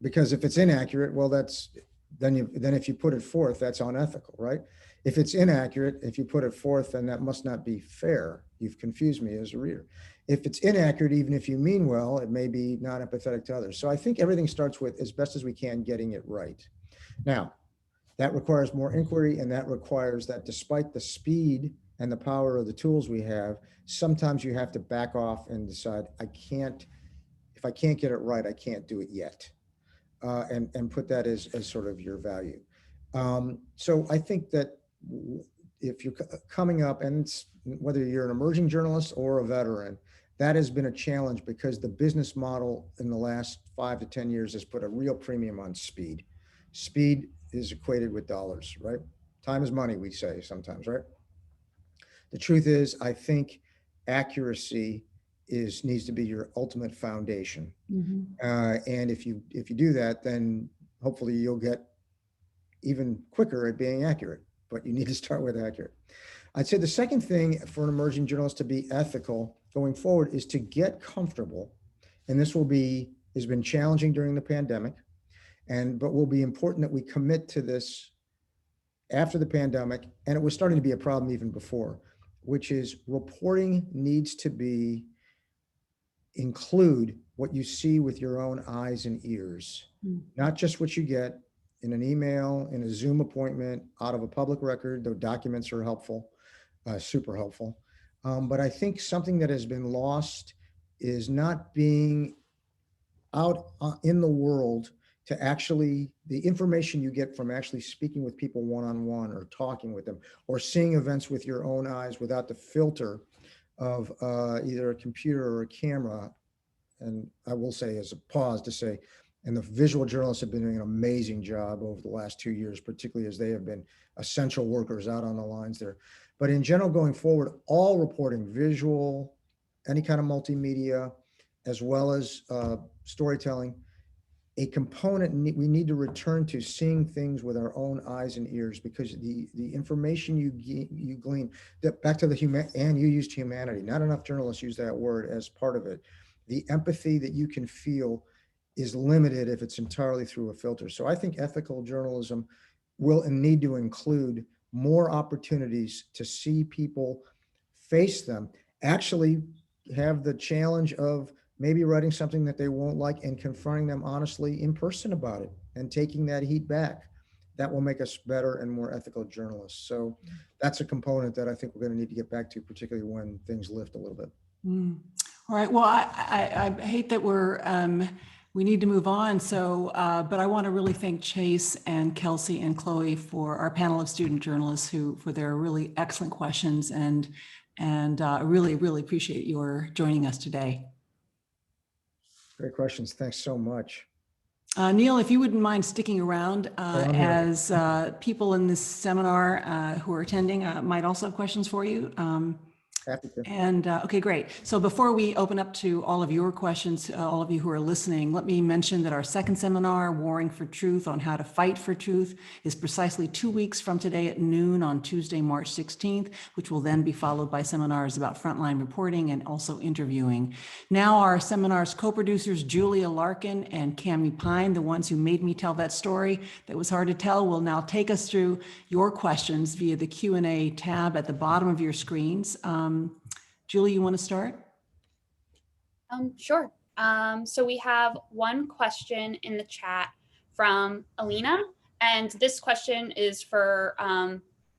Because if it's inaccurate, well, then if you put it forth, that's unethical, right? If it's inaccurate, if you put it forth, then that must not be fair. You've confused me as a reader. If it's inaccurate, even if you mean well, it may be not empathetic to others. So I think everything starts with, as best as we can, getting it right. Now, that requires more inquiry, and that requires that despite the speed and the power of the tools we have, sometimes you have to back off and decide, if I can't get it right, I can't do it yet. And put that as sort of your value. So I think that if you're coming up, and whether you're an emerging journalist or a veteran, that has been a challenge because the business model in the last 5 to 10 years has put a real premium on speed. Speed is equated with dollars, right? Time is money, we say sometimes, right? The truth is, I think accuracy needs to be your ultimate foundation. Mm-hmm. And if you do that, then hopefully you'll get even quicker at being accurate, but you need to start with accurate. I'd say the second thing for an emerging journalist to be ethical going forward is to get comfortable. And this has been challenging during the pandemic, but will be important that we commit to this after the pandemic. And it was starting to be a problem even before, which is reporting needs to include what you see with your own eyes and ears, not just what you get in an email, in a Zoom appointment, out of a public record, though documents are helpful, super helpful. But I think something that has been lost is not being out in the world to actually, the information you get from actually speaking with people one-on-one or talking with them or seeing events with your own eyes without the filter of either a computer or a camera. And I will say, as a pause, to say, and the visual journalists have been doing an amazing job over the last 2 years, particularly as they have been essential workers out on the lines there. But in general, going forward, all reporting, visual, any kind of multimedia, as well as storytelling, a component we need to return to seeing things with our own eyes and ears, because the information you glean, back to and you used humanity. Not enough journalists use that word as part of it. The empathy that you can feel is limited if it's entirely through a filter. So I think ethical journalism will need to include more opportunities to see people, face them, actually have the challenge of maybe writing something that they won't like and confronting them honestly in person about it and taking that heat back. That will make us better and more ethical journalists. So that's a component that I think we're going to need to get back to, particularly when things lift a little bit. All right. Well, I hate that we need to move on. So, but I want to really thank Chase and Kelsey and Chloe for our panel of student journalists for their really excellent questions, and really, really appreciate your joining us today. Great questions. Thanks so much. Neil, if you wouldn't mind sticking around, as people in this seminar who are attending might also have questions for you. Happy to. And okay, great. So before we open up to all of your questions, all of you who are listening, let me mention that our second seminar, Warring for Truth on How to Fight for Truth, is precisely 2 weeks from today at noon on Tuesday, March 16th, which will then be followed by seminars about frontline reporting and also interviewing. Now our seminar's co-producers, Julia Larkin and Cammie Pine, the ones who made me tell that story that was hard to tell, will now take us through your questions via the Q&A tab at the bottom of your screens. Julie, you want to start? Sure. So we have one question in the chat from Alina, and this question is for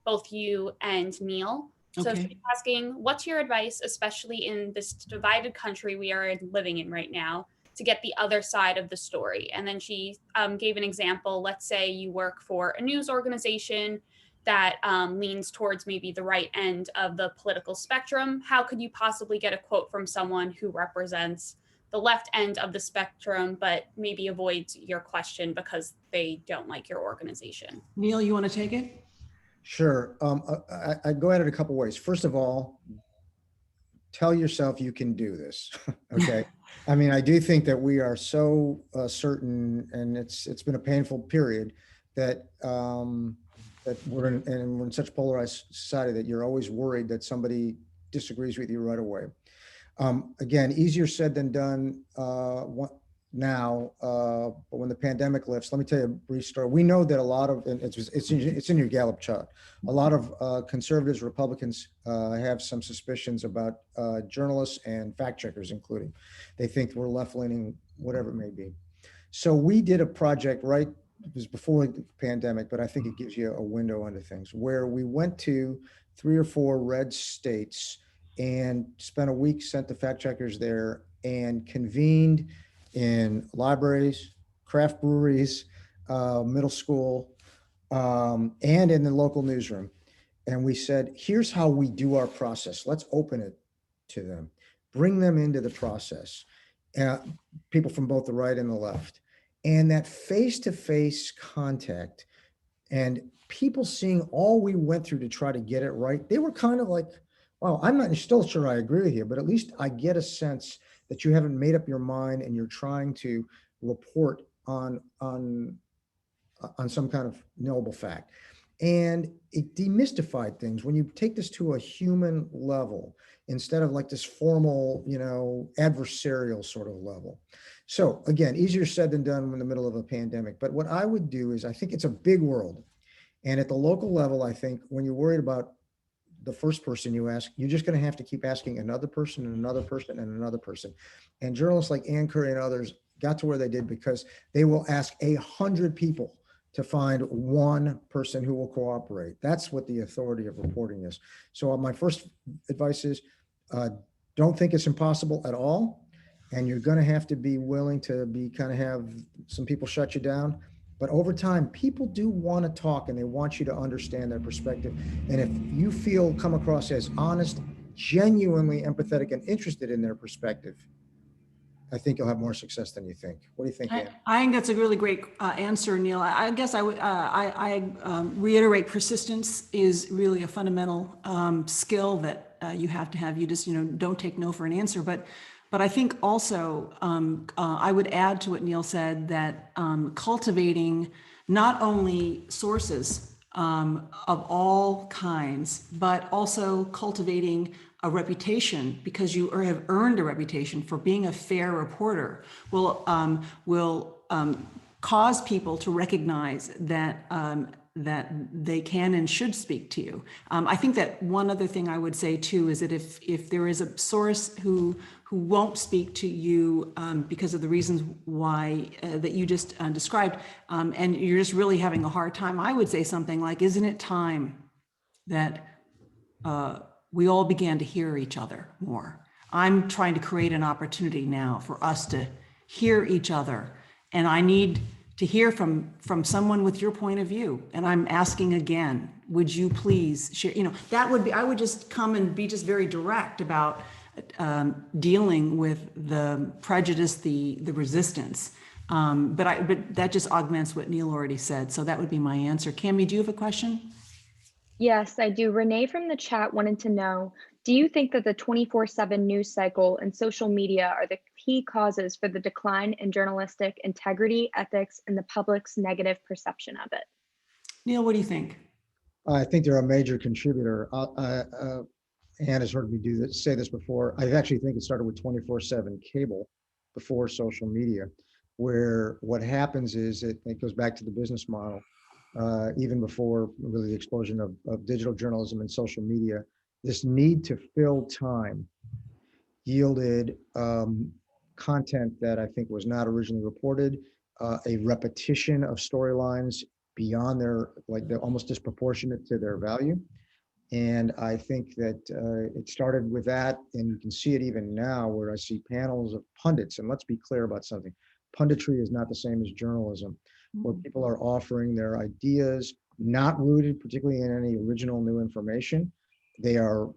both you and Neil. So Okay. she's asking, what's your advice, especially in this divided country we are living in right now, to get the other side of the story? And then she gave an example. Let's say you work for a news organization that leans towards maybe the right end of the political spectrum. How could you possibly get a quote from someone who represents the left end of the spectrum, but maybe avoids your question because they don't like your organization? Neil, you want to take it? Sure. I go at it a couple ways. First of all, tell yourself you can do this. Okay. I mean, I do think that we are so certain, and it's been a painful period that that we're in such a polarized society that you're always worried that somebody disagrees with you right away. Again, easier said than done now, but when the pandemic lifts, let me tell you a brief story. We know that a lot of, and it's in your Gallup chart, a lot of conservatives, Republicans have some suspicions about journalists and fact checkers, including. They think we're left-leaning, whatever it may be. So we did a project, right, it was before the pandemic, but I think it gives you a window into things, where we went to 3 or 4 red states and spent a week, sent the fact checkers there, and convened in libraries, craft breweries, middle school, and in the local newsroom. And we said, here's how we do our process. Let's open it to them, bring them into the process, people from both the right and the left. And that face-to-face contact and people seeing all we went through to try to get it right, they were kind of like, well, I'm not still sure I agree with you, but at least I get a sense that you haven't made up your mind and you're trying to report on some kind of knowable fact. And it demystified things when you take this to a human level instead of like this formal, adversarial sort of level. So again, easier said than done in the middle of a pandemic. But what I would do is, I think it's a big world. And at the local level, I think when you're worried about the first person you ask, you're just going to have to keep asking another person and another person and another person. And journalists like Ann Curry and others got to where they did because they will ask 100 people to find one person who will cooperate. That's what the authority of reporting is. So my first advice is, don't think it's impossible at all. And you're going to have to be willing to have some people shut you down. But over time, people do want to talk and they want you to understand their perspective. And if you come across as honest, genuinely empathetic and interested in their perspective, I think you'll have more success than you think. What do you think, Ann? I think that's a really great answer, Neil. I guess I would reiterate persistence is really a fundamental skill that you have to have. You just don't take no for an answer. But I think also I would add to what Neil said that cultivating not only sources of all kinds, but also cultivating a reputation, because you have earned a reputation for being a fair reporter, will cause people to recognize that that they can and should speak to you. I think that one other thing I would say too is that if there is a source who won't speak to you because of the reasons why that you just described, and you're just really having a hard time, I would say something like, isn't it time that we all began to hear each other more? I'm trying to create an opportunity now for us to hear each other, and I need to hear from someone with your point of view. And I'm asking again, would you please share? That would be, I would just come and be just very direct about dealing with the prejudice, the resistance. But that just augments what Neil already said. So that would be my answer. Cami, do you have a question? Yes, I do. Renee from the chat wanted to know, do you think that the 24/7 news cycle and social media are the key causes for the decline in journalistic integrity, ethics, and the public's negative perception of it? Neil, what do you think? I think they're a major contributor. Ann has heard me say this before. I actually think it started with 24/7 cable before social media, where what happens is it goes back to the business model. Even before really the explosion of digital journalism and social media, this need to fill time yielded content that I think was not originally reported, a repetition of storylines beyond they're almost disproportionate to their value. And I think that it started with that, and you can see it even now where I see panels of pundits. And let's be clear about something. Punditry is not the same as journalism, where people are offering their ideas, not rooted particularly in any original new information. They are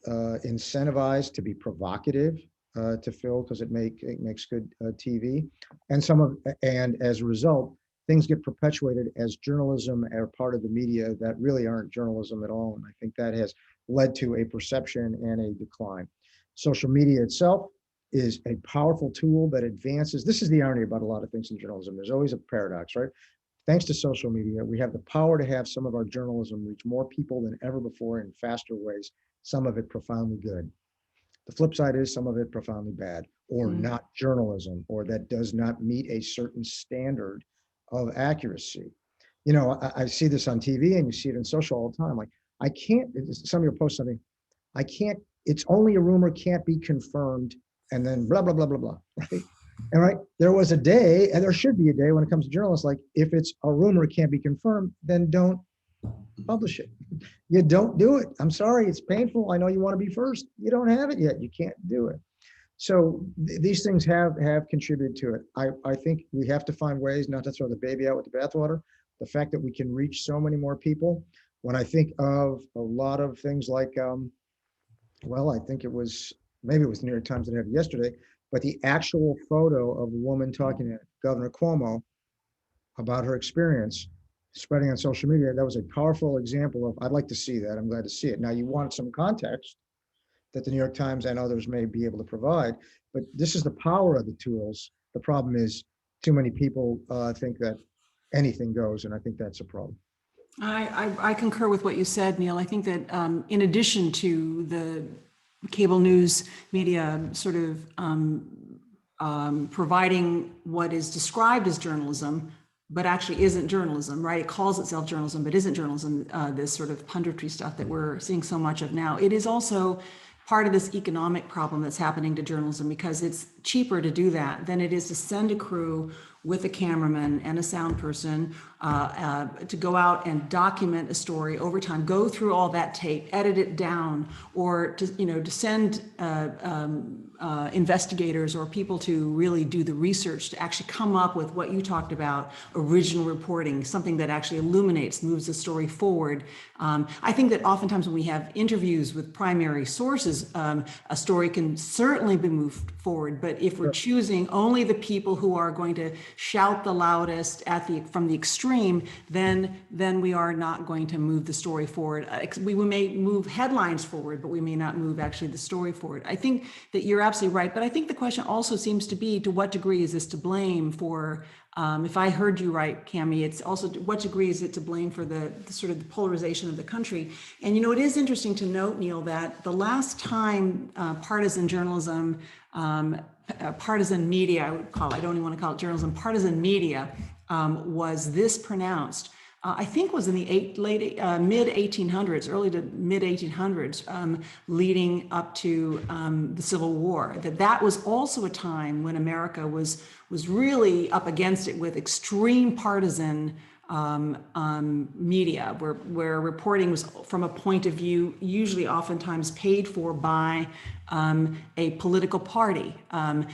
incentivized to be provocative to fill because it makes good TV. And as a result, things get perpetuated as journalism or part of the media that really aren't journalism at all. And I think that has led to a perception and a decline. Social media itself is a powerful tool that advances. This is the irony about a lot of things in journalism. There's always a paradox, right? Thanks to social media, we have the power to have some of our journalism reach more people than ever before in faster ways, some of it profoundly good. The flip side is some of it profoundly bad, or not journalism, or that does not meet a certain standard of accuracy. You know, I see this on TV and you see it in social all the time. Like, I can't, somebody will post something, I can't, it's only a rumor, can't be confirmed, and then blah, blah, blah, blah, blah, right? And right, there was a day, and there should be a day when it comes to journalists, like, if it's a rumor, it can't be confirmed, then don't publish it. You don't do it. I'm sorry, it's painful. I know you want to be first. You don't have it yet. You can't do it. So these things have contributed to it. I think we have to find ways not to throw the baby out with the bathwater. The fact that we can reach so many more people. When I think of a lot of things like, well, I think it was, maybe it was New York Times that had it yesterday, but the actual photo of a woman talking to Governor Cuomo about her experience spreading on social media, that was a powerful example of, I'd like to see that. I'm glad to see it. Now, you want some context that the New York Times and others may be able to provide, but this is the power of the tools. The problem is too many people think that anything goes, and I think that's a problem. I concur with what you said, Neil. I think that in addition to the cable news media sort of providing what is described as journalism, but actually isn't journalism, right? It calls itself journalism, but isn't journalism, this sort of punditry stuff that we're seeing so much of now. It is also part of this economic problem that's happening to journalism, because it's cheaper to do that than it is to send a crew with a cameraman and a sound person to go out and document a story over time, go through all that tape, edit it down, or to send investigators or people to really do the research to actually come up with what you talked about, original reporting, something that actually illuminates, moves the story forward. I think that oftentimes when we have interviews with primary sources, a story can certainly be moved forward, but if we're choosing only the people who are going to shout the loudest from the extreme, then we are not going to move the story forward. We may move headlines forward, but we may not move actually the story forward. I think that you're absolutely right, but I think the question also seems to be, to what degree is this to blame for, if I heard you right, Cami, it's also to what degree is it to blame for the sort of the polarization of the country? And it is interesting to note, Neil, that the last time partisan journalism, partisan media, I would call it, I don't even want to call it journalism, partisan media was this pronounced, I think was in the mid 1800s, early to mid 1800s, leading up to the Civil War. That was also a time when America was really up against it with extreme partisan media, where reporting was from a point of view, usually oftentimes paid for by a political party. And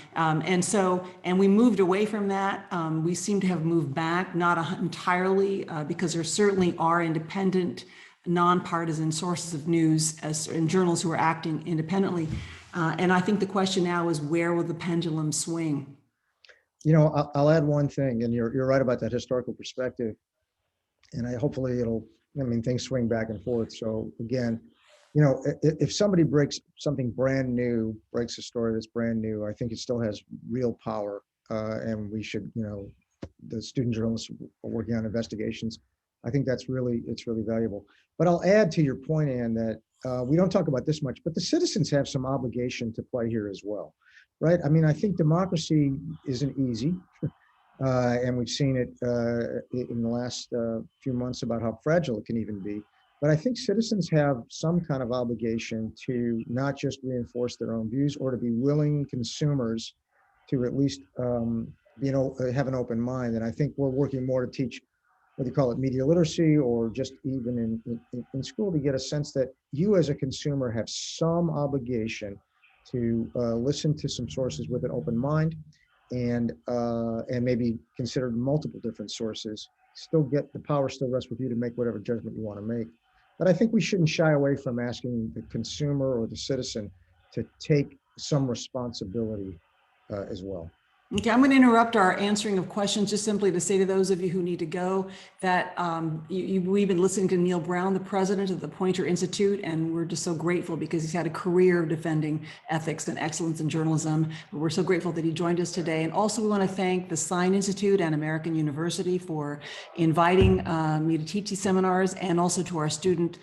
we moved away from that. We seem to have moved back, not entirely, because there certainly are independent, nonpartisan sources of news and journalists who are acting independently. And I think the question now is, where will the pendulum swing? I'll add one thing, and you're right about that historical perspective. And hopefully things swing back and forth. So again, if somebody breaks something brand new, breaks a story that's brand new, I think it still has real power. And we should, the student journalists are working on investigations. I think it's really valuable. But I'll add to your point, Ann, that we don't talk about this much, but the citizens have some obligation to play here as well, right? I mean, I think democracy isn't easy. And we've seen it in the last few months about how fragile it can even be. But I think citizens have some kind of obligation to not just reinforce their own views, or to be willing consumers to at least have an open mind. And I think we're working more to teach whether you call it media literacy or just even in school, to get a sense that you as a consumer have some obligation to listen to some sources with an open mind, and maybe consider multiple different sources. Still get the power still rests with you to make whatever judgment you want to make. But I think we shouldn't shy away from asking the consumer or the citizen to take some responsibility as well. Okay, I'm going to interrupt our answering of questions just simply to say to those of you who need to go that we've been listening to Neil Brown, the president of the Poynter Institute, and we're just so grateful because he's had a career defending ethics and excellence in journalism. We're so grateful that he joined us today. And also we want to thank the Sign Institute and American University for inviting me to teach these seminars, and also to our student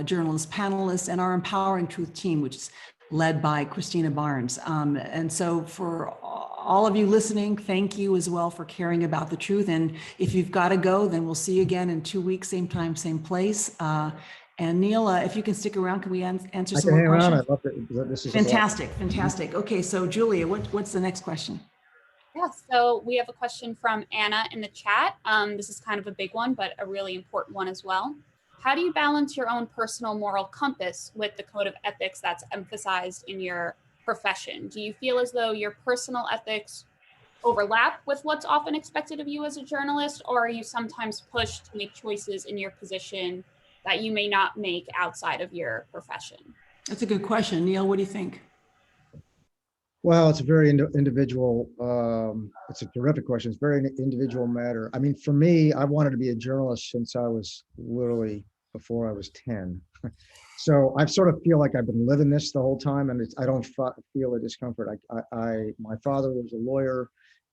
journalist panelists and our Empowering Truth team, which is led by Christina Barnes. And so for all of you listening, thank you as well for caring about the truth. And if you've got to go, then we'll see you again in 2 weeks, same time, same place. And Neil, if you can stick around, can we answer some more questions? I love it. This is fantastic, fantastic. Okay, so Julia, what's the next question? Yeah, so we have a question from Anna in the chat. This is kind of a big one, but a really important one as well. How do you balance your own personal moral compass with the code of ethics that's emphasized in your profession? Do you feel as though your personal ethics overlap with what's often expected of you as a journalist, or are you sometimes pushed to make choices in your position that you may not make outside of your profession? That's a good question. Neil, what do you think? Well, it's a very individual, it's a terrific question. It's a very individual matter. I mean, for me, I wanted to be a journalist since I was literally before I was 10. So I sort of feel like I've been living this the whole time, and I don't feel a discomfort. My father was a lawyer,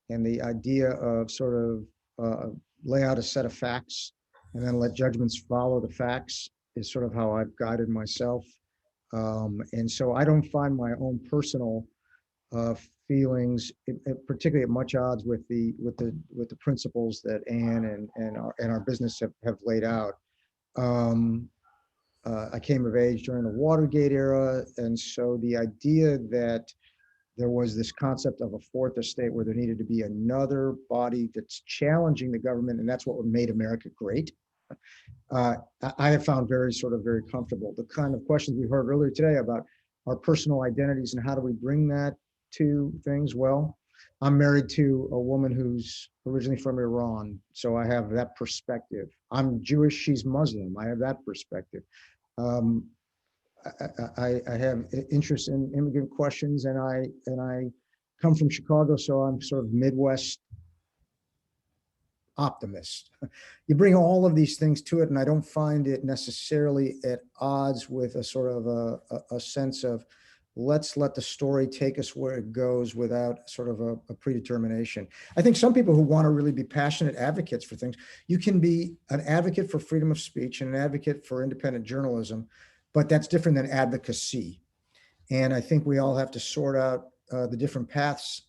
and the idea of sort of lay out a set of facts and then let judgments follow the facts is sort of how I've guided myself. And so I don't find my own personal feelings, particularly at much odds with the principles that Anne and our business have laid out. I came of age during the Watergate era, and so the idea that there was this concept of a fourth estate where there needed to be another body that's challenging the government, and that's what made America great. I have found very comfortable. The kind of questions we heard earlier today about our personal identities and how do we bring that to things. Well, I'm married to a woman who's originally from Iran, so I have that perspective. I'm Jewish, she's Muslim, I have that perspective. I have interest in immigrant questions, and I come from Chicago, so I'm sort of Midwest optimist. You bring all of these things to it, and I don't find it necessarily at odds with a sort of a sense of let's let the story take us where it goes without sort of a predetermination. I think some people who want to really be passionate advocates for things, you can be an advocate for freedom of speech and an advocate for independent journalism, but that's different than advocacy. And I think we all have to sort out the different paths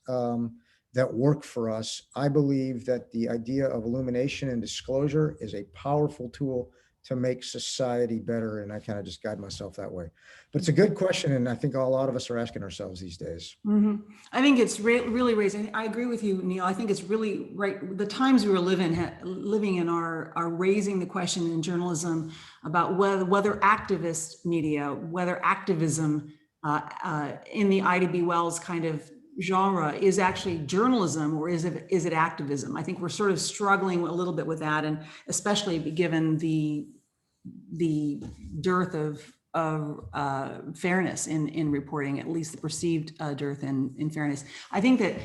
that work for us. I believe that the idea of illumination and disclosure is a powerful tool to make society better, and I kind of just guide myself that way. But it's a good question, and I think a lot of us are asking ourselves these days. Mm-hmm. I think it's really raising. I agree with you, Neil. I think it's really right. The times we were living in are raising the question in journalism about whether activist media, whether activism in the Ida B. Wells kind of genre is actually journalism, or is it activism? I think we're sort of struggling a little bit with that, and especially given the dearth of fairness in reporting, at least the perceived dearth in fairness. I think that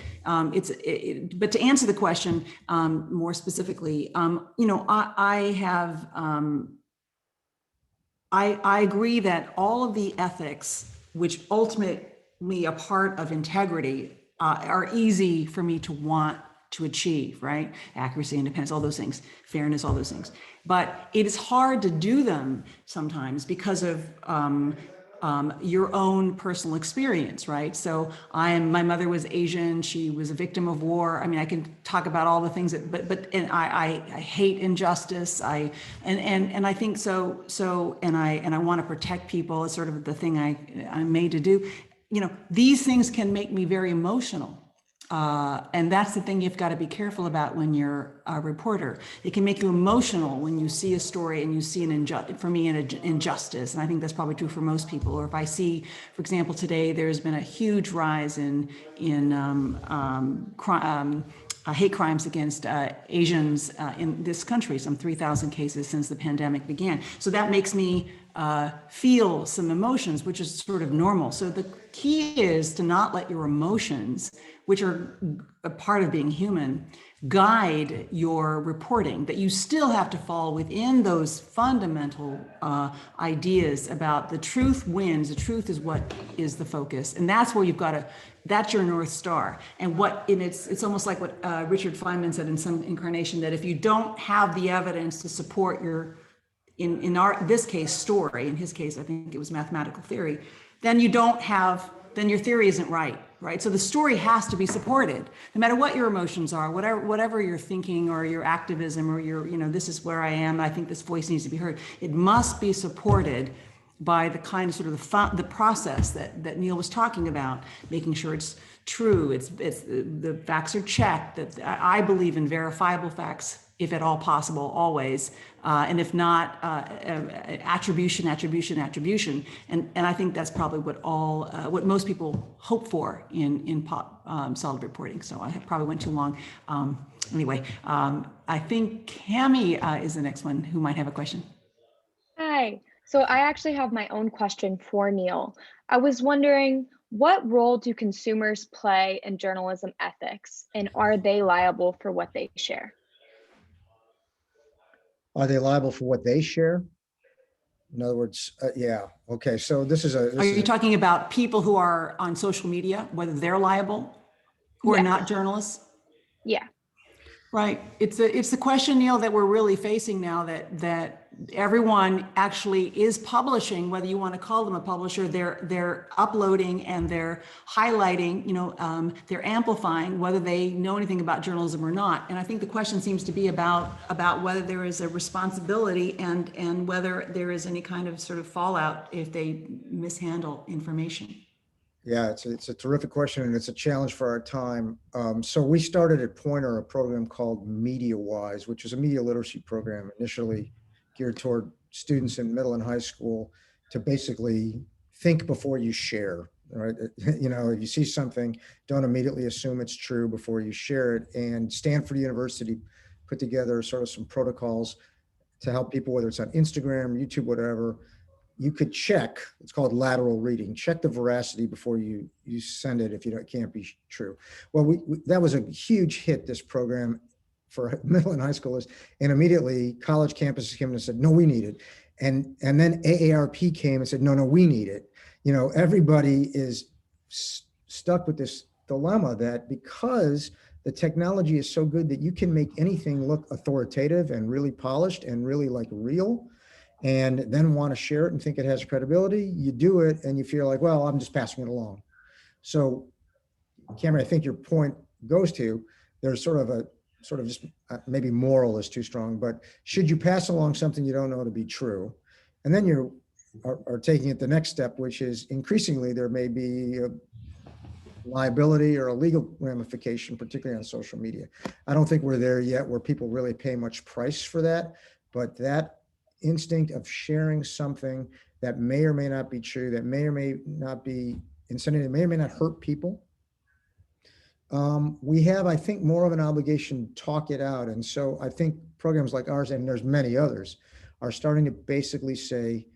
but to answer the question more specifically, I agree that all of the ethics, which ultimately a part of integrity, are easy for me to want to achieve, right? Accuracy, independence, all those things, fairness, all those things. But it is hard to do them sometimes because of your own personal experience, right? So my mother was Asian. She was a victim of war. I mean, I can talk about all the things and I hate injustice. I think so. And I want to protect people. It's sort of the thing I'm made to do. These things can make me very emotional. And that's the thing you've got to be careful about when you're a reporter. It can make you emotional when you see a story and you see an injustice. And I think that's probably true for most people. Or if I see, for example, today there's been a huge rise in hate crimes against Asians in this country, some 3,000 cases since the pandemic began. So that makes me feel some emotions, which is sort of normal. So the key is to not let your emotions, which are a part of being human, guide your reporting, that you still have to fall within those fundamental ideas about the truth wins. The truth is what is the focus. And that's where you've got to, that's your North Star. And it's almost like what Richard Feynman said in some incarnation, that if you don't have the evidence to support your, in this case, story, in his case, I think it was mathematical theory, then you don't have, then your theory isn't right? So the story has to be supported, no matter what your emotions are, whatever you're thinking or your activism or your, this is where I am, I think this voice needs to be heard. It must be supported by the kind of sort of the process that Neil was talking about, making sure it's true, it's the facts are checked, that I believe in verifiable facts, if at all possible, always. And if not, attribution. And I think that's probably what most people hope for in solid reporting. So I probably went too long. Anyway, I think Cami is the next one who might have a question. Hi. So I actually have my own question for Neil. I was wondering, what role do consumers play in journalism ethics, and are they liable for what they share? Are they liable for what they share? In other words, yeah. Okay. So this is a. Are you talking about people who are on social media, whether they're liable, who are not journalists? Yeah. Right. It's the question, Neil, that we're really facing now, that everyone actually is publishing, whether you want to call them a publisher, they're uploading and they're highlighting, they're amplifying, whether they know anything about journalism or not. And I think the question seems to be about whether there is a responsibility and whether there is any kind of sort of fallout if they mishandle information. Yeah, it's a terrific question, and it's a challenge for our time. So we started at Poynter a program called MediaWise, which is a media literacy program initially geared toward students in middle and high school to basically think before you share, right? If you see something, don't immediately assume it's true before you share it. And Stanford University put together sort of some protocols to help people, whether it's on Instagram, YouTube, whatever. You could check, it's called lateral reading, check the veracity before you send it if it can't be true. Well, that was a huge hit, this program, for middle and high schoolers. And immediately college campuses came and said, no, we need it. And then AARP came and said, no, we need it. Everybody is stuck with this dilemma that because the technology is so good that you can make anything look authoritative and really polished and really like real, and then want to share it and think it has credibility, you do it and you feel like, well, I'm just passing it along. So, Cameron, I think your point goes to, there's sort of just maybe moral is too strong, but should you pass along something you don't know to be true? And then you are taking it the next step, which is increasingly there may be a liability or a legal ramification, particularly on social media. I don't think we're there yet where people really pay much price for that, but that instinct of sharing something that may or may not be true, that may or may not be incendiary, may or may not hurt people. We have, I think, more of an obligation to talk it out. And so I think programs like ours, and there's many others, are starting to basically say,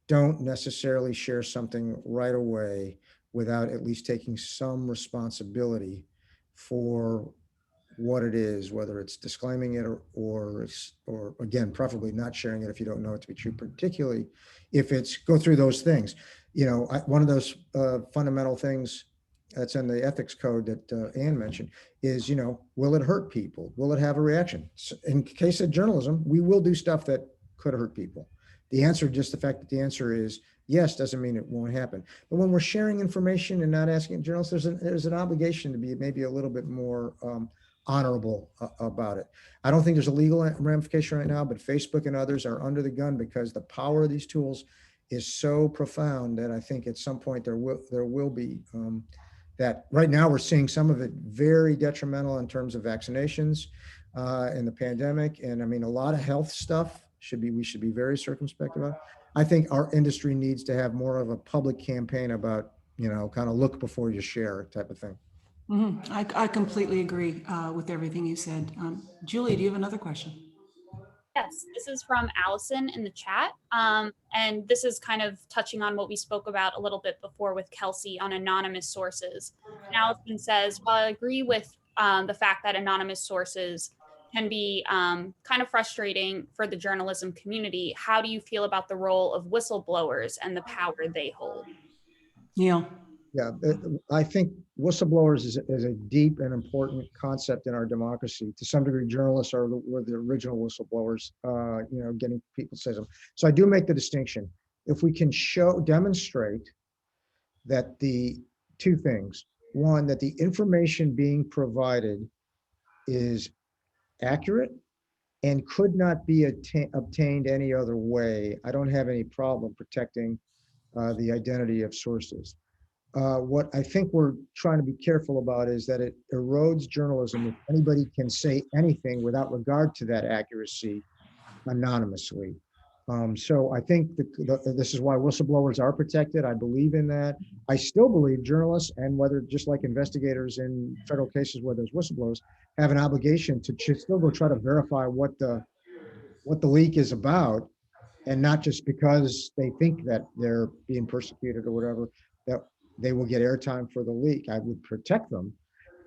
don't necessarily share something right away without at least taking some responsibility for what it is, whether it's disclaiming it or again, preferably not sharing it if you don't know it to be true, particularly if it's go through those things. One of those fundamental things that's in the ethics code that Anne mentioned is, will it hurt people? Will it have a reaction? So in case of journalism, we will do stuff that could hurt people. The answer, just the fact that the answer is yes, doesn't mean it won't happen. But when we're sharing information and not asking journalists, there's an obligation to be maybe a little bit more honorable about it. I don't think there's a legal ramification right now, but Facebook and others are under the gun because the power of these tools is so profound that I think at some point there will be that right now we're seeing some of it very detrimental in terms of vaccinations in the pandemic. And I mean, a lot of health stuff we should be very circumspect about. I think our industry needs to have more of a public campaign about, kind of look before you share type of thing. Mm-hmm. I completely agree with everything you said. Julie, do you have another question? Yes, this is from Allison in the chat. And this is kind of touching on what we spoke about a little bit before with Kelsey on anonymous sources. And Allison says, while I agree with the fact that anonymous sources can be kind of frustrating for the journalism community, how do you feel about the role of whistleblowers and the power they hold? Neil? Yeah, I think whistleblowers is a deep and important concept in our democracy. To some degree, journalists were the original whistleblowers, getting people to say something. So I do make the distinction. If we can demonstrate that the two things, one, that the information being provided is accurate and could not be obtained any other way, I don't have any problem protecting the identity of sources. What I think we're trying to be careful about is that it erodes journalism if anybody can say anything without regard to that accuracy anonymously. So I think this is why whistleblowers are protected. I believe in that. I still believe journalists, and whether just like investigators in federal cases where there's whistleblowers, have an obligation to still go try to verify what the leak is about, and not just because they think that they're being persecuted or whatever, that they will get airtime for the leak. I would protect them.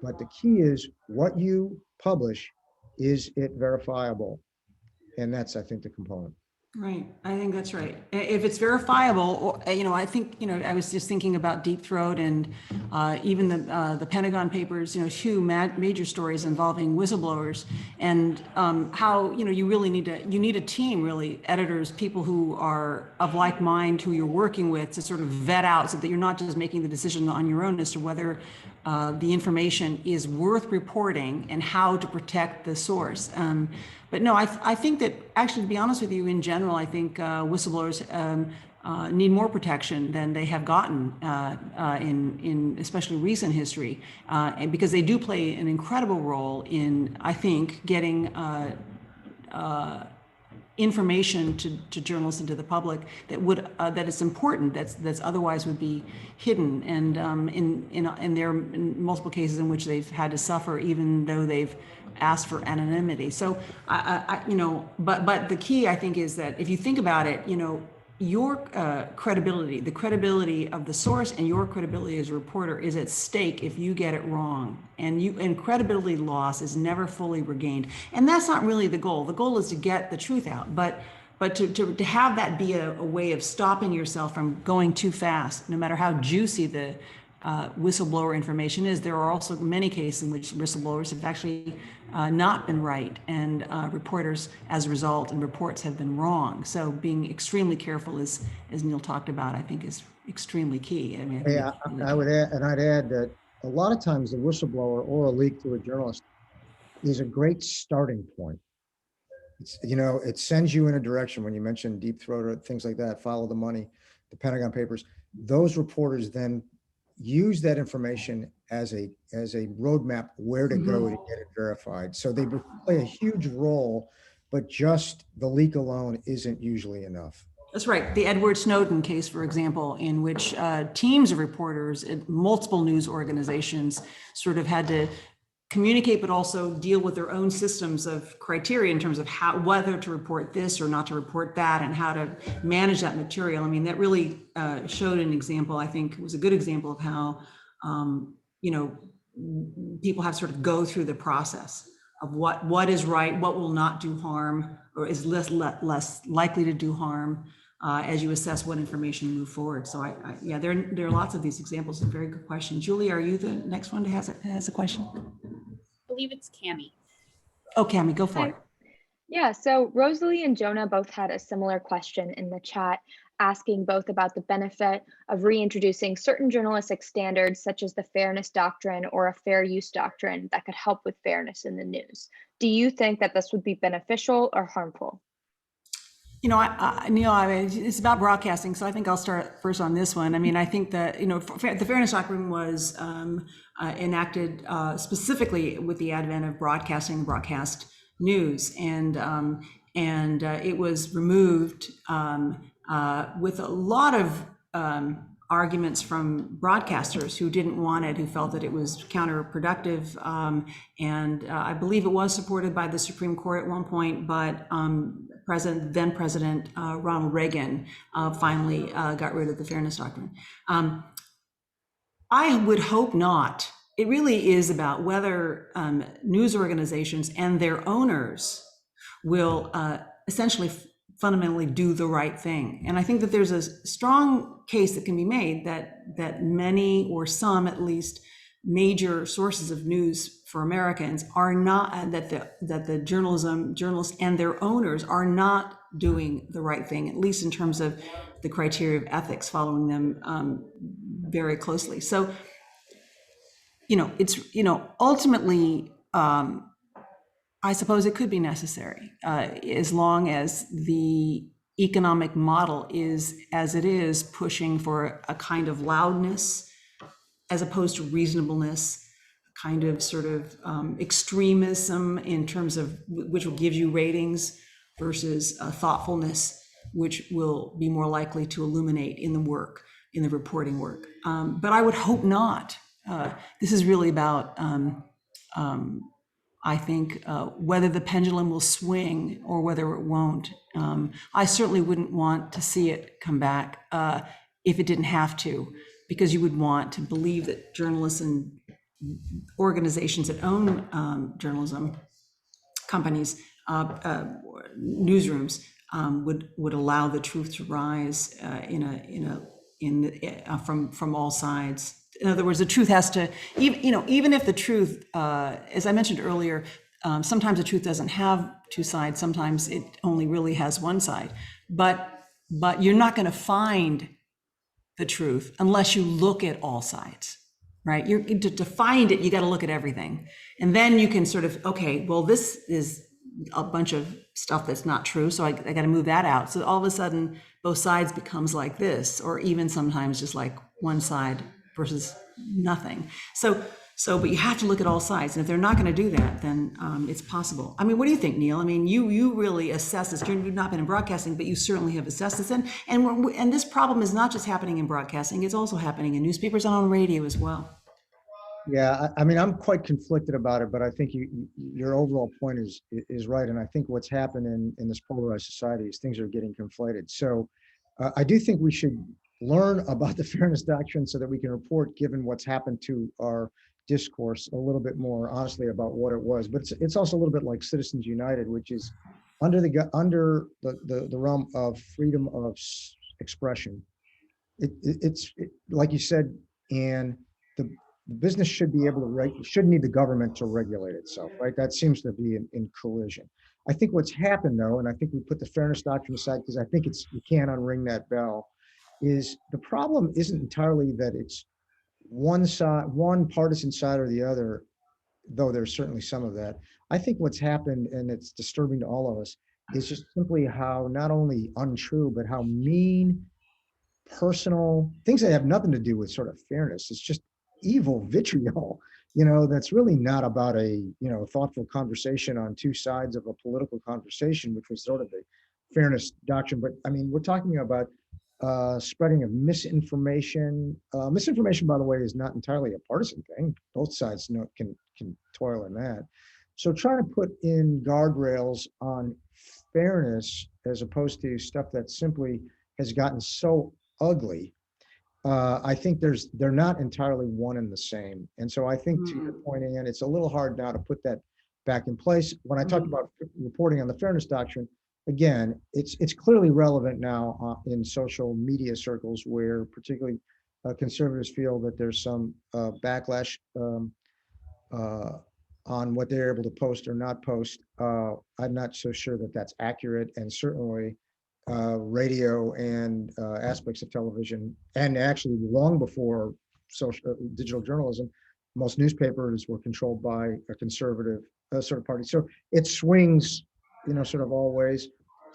But the key is what you publish, is it verifiable? And that's, I think, the component. Right. I think that's right. If it's verifiable, or, I think, I was just thinking about Deep Throat and even the Pentagon Papers, two major stories involving whistleblowers, and how, you really need a team, really, editors, people who are of like mind, who you're working with, to sort of vet out so that you're not just making the decision on your own as to whether the information is worth reporting and how to protect the source. But no, I think that actually, to be honest with you, in general, I think whistleblowers need more protection than they have gotten in especially recent history, and because they do play an incredible role in, I think, getting information to journalists and to the public that is important, that's otherwise would be hidden, and in there are multiple cases in which they've had to suffer even though they've asked for anonymity. So but the key, I think, is that if you think about it, your credibility, the credibility of the source and your credibility as a reporter is at stake if you get it wrong, and credibility loss is never fully regained. And that's not really the goal. The goal is to get the truth out, but to have that be a way of stopping yourself from going too fast, no matter how juicy the whistleblower information is. There are also many cases in which whistleblowers have actually not been right, and reporters, as a result, and reports have been wrong. So being extremely careful, as Neil talked about, I think is extremely key. I mean, I would add, and I'd add that a lot of times the whistleblower or a leak to a journalist is a great starting point. It's, it sends you in a direction. When you mentioned Deep Throat or things like that, Follow the Money, the Pentagon Papers, those reporters then use that information as a roadmap where to go to get it verified. So they play a huge role, but just the leak alone isn't usually enough. That's right. The Edward Snowden case, for example, in which teams of reporters at multiple news organizations sort of had to communicate, but also deal with their own systems of criteria in terms of whether to report this or not to report that, and how to manage that material. I mean, that really showed an example, I think was a good example of how, people have to sort of go through the process of what is right, what will not do harm, or is less likely to do harm as you assess what information move forward. So yeah, there are lots of these examples. And very good question. Julie, are you the next one that has a question? I believe it's Cami. Oh, Cami, go for it. Yeah, so Rosalie and Jonah both had a similar question in the chat, asking both about the benefit of reintroducing certain journalistic standards, such as the fairness doctrine or a fair use doctrine, that could help with fairness in the news. Do you think that this would be beneficial or harmful? You know, Neil, it's about broadcasting, so I think I'll start first on this one. I mean, I think that, you know, the Fairness Doctrine was enacted specifically with the advent of broadcasting, broadcast news, and it was removed with a lot of arguments from broadcasters who didn't want it, who felt that it was counterproductive. And I believe it was supported by the Supreme Court at one point, but then President Ronald Reagan finally got rid of the Fairness Doctrine. I would hope not. It really is about whether news organizations and their owners will essentially fundamentally do the right thing. And I think that there's a strong case that can be made that many, or some at least, major sources of news for Americans are not, that the journalists and their owners are not doing the right thing, at least in terms of the criteria of ethics, following them very closely. So, you know, it's, you know, ultimately, I suppose it could be necessary as long as the economic model is, as it is, pushing for a kind of loudness as opposed to reasonableness, kind of sort of extremism in terms of which will give you ratings versus thoughtfulness, which will be more likely to illuminate in the work, in the reporting work. But I would hope not. This is really about I think whether the pendulum will swing or whether it won't. I certainly wouldn't want to see it come back if it didn't have to, because you would want to believe that journalists and organizations that own journalism, companies, newsrooms, would allow the truth to rise from all sides. In other words, the truth has to, even if the truth, as I mentioned earlier, sometimes the truth doesn't have two sides. Sometimes it only really has one side. But you're not going to find the truth unless you look at all sides, right? To find it, you got to look at everything, and then you can sort of, okay, well, this is a bunch of stuff that's not true, so I got to move that out. So all of a sudden, both sides becomes like this, or even sometimes just like one side versus nothing. But you have to look at all sides. And if they're not going to do that, then it's possible. I mean, what do you think, Neil? I mean, you really assess this. You've not been in broadcasting, but you certainly have assessed this. And this problem is not just happening in broadcasting, it's also happening in newspapers and on radio as well. Yeah, I mean, I'm quite conflicted about it, but I think your overall point is right. And I think what's happened in this polarized society is things are getting conflated. So I do think we should learn about the Fairness Doctrine so that we can report, given what's happened to our discourse, a little bit more honestly about what it was. But it's also a little bit like Citizens United, which is under the realm of freedom of expression. It's like you said, and the business should be able to shouldn't need the government to regulate itself, right? That seems to be in collision. I think what's happened though, and I think we put the Fairness Doctrine aside because I think you can't unring that bell, is the problem isn't entirely that it's one side, one partisan side or the other, though there's certainly some of that. I think what's happened, and it's disturbing to all of us, is just simply how not only untrue, but how mean, personal, things that have nothing to do with sort of fairness. It's just evil vitriol, that's really not about a, thoughtful conversation on two sides of a political conversation, which was sort of the Fairness Doctrine. But I mean, we're talking about spreading of misinformation. Misinformation, by the way, is not entirely a partisan thing. Both sides can toil in that. So trying to put in guardrails on fairness as opposed to stuff that simply has gotten so ugly, I think they're not entirely one and the same. And so I think to your point, Ann, it's a little hard now to put that back in place. When I talked about reporting on the Fairness Doctrine, again, it's clearly relevant now in social media circles where particularly conservatives feel that there's some backlash on what they're able to post or not post. I'm not so sure that that's accurate, and certainly radio and aspects of television, and actually long before digital journalism, most newspapers were controlled by a conservative sort of party. So it swings, sort of all ways.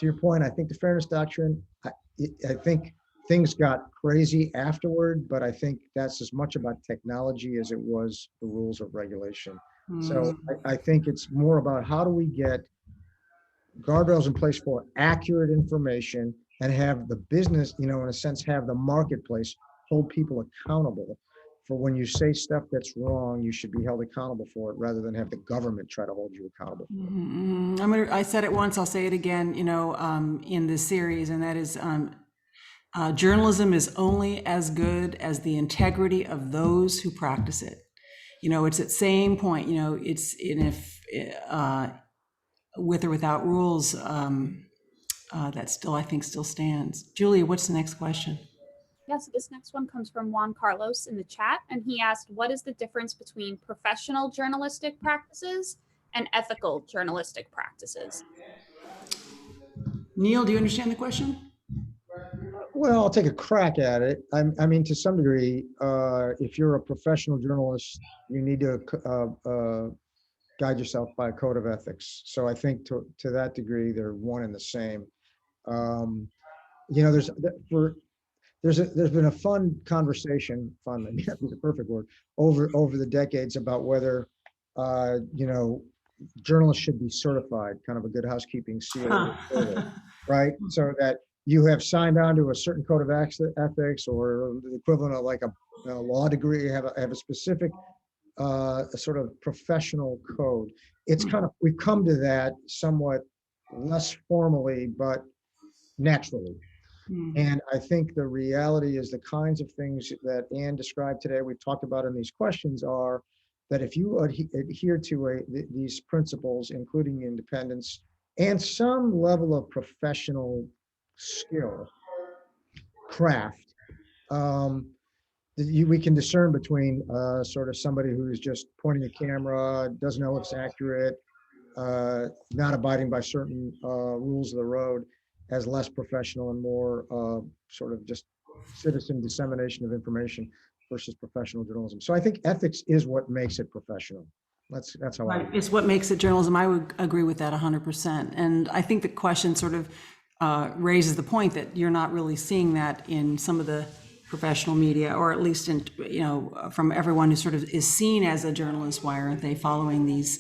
to your point, I think the fairness doctrine, I think things got crazy afterward, but I think that's as much about technology as it was the rules of regulation. So I think it's more about how do we get guardrails in place for accurate information and have the business, in a sense, have the marketplace hold people accountable for when you say stuff that's wrong, you should be held accountable for it rather than have the government try to hold you accountable. I said it once, I'll say it again, in this series, and that is journalism is only as good as the integrity of those who practice it. It's that same point, it's with or without rules, that still, I think, still stands. Julia, what's the next question? Yeah, so this next one comes from Juan Carlos in the chat, and he asked, what is the difference between professional journalistic practices and ethical journalistic practices? Neil, do you understand the question? Well, I'll take a crack at it. I mean, to some degree, if you're a professional journalist, you need to guide yourself by a code of ethics. So I think to that degree, they're one and the same. There's been a fun conversation, fun maybe not the perfect word, over the decades about whether journalists should be certified, kind of a good housekeeping seal, right? So that you have signed on to a certain code of ethics or the equivalent of like a law degree, have a specific sort of professional code. It's kind of, we've come to that somewhat less formally, but naturally. And I think the reality is the kinds of things that Anne described today, we've talked about in these questions, are that if you adhere to these principles, including independence and some level of professional skill, craft, we can discern between sort of somebody who's just pointing a camera, doesn't know if it's accurate, not abiding by certain rules of the road, as less professional and more sort of just citizen dissemination of information versus professional journalism. So I think ethics is what makes it professional. That's how It's what makes it journalism. I would agree with that 100%. And I think the question sort of raises the point that you're not really seeing that in some of the professional media, or at least in, from everyone who sort of is seen as a journalist. Why aren't they following these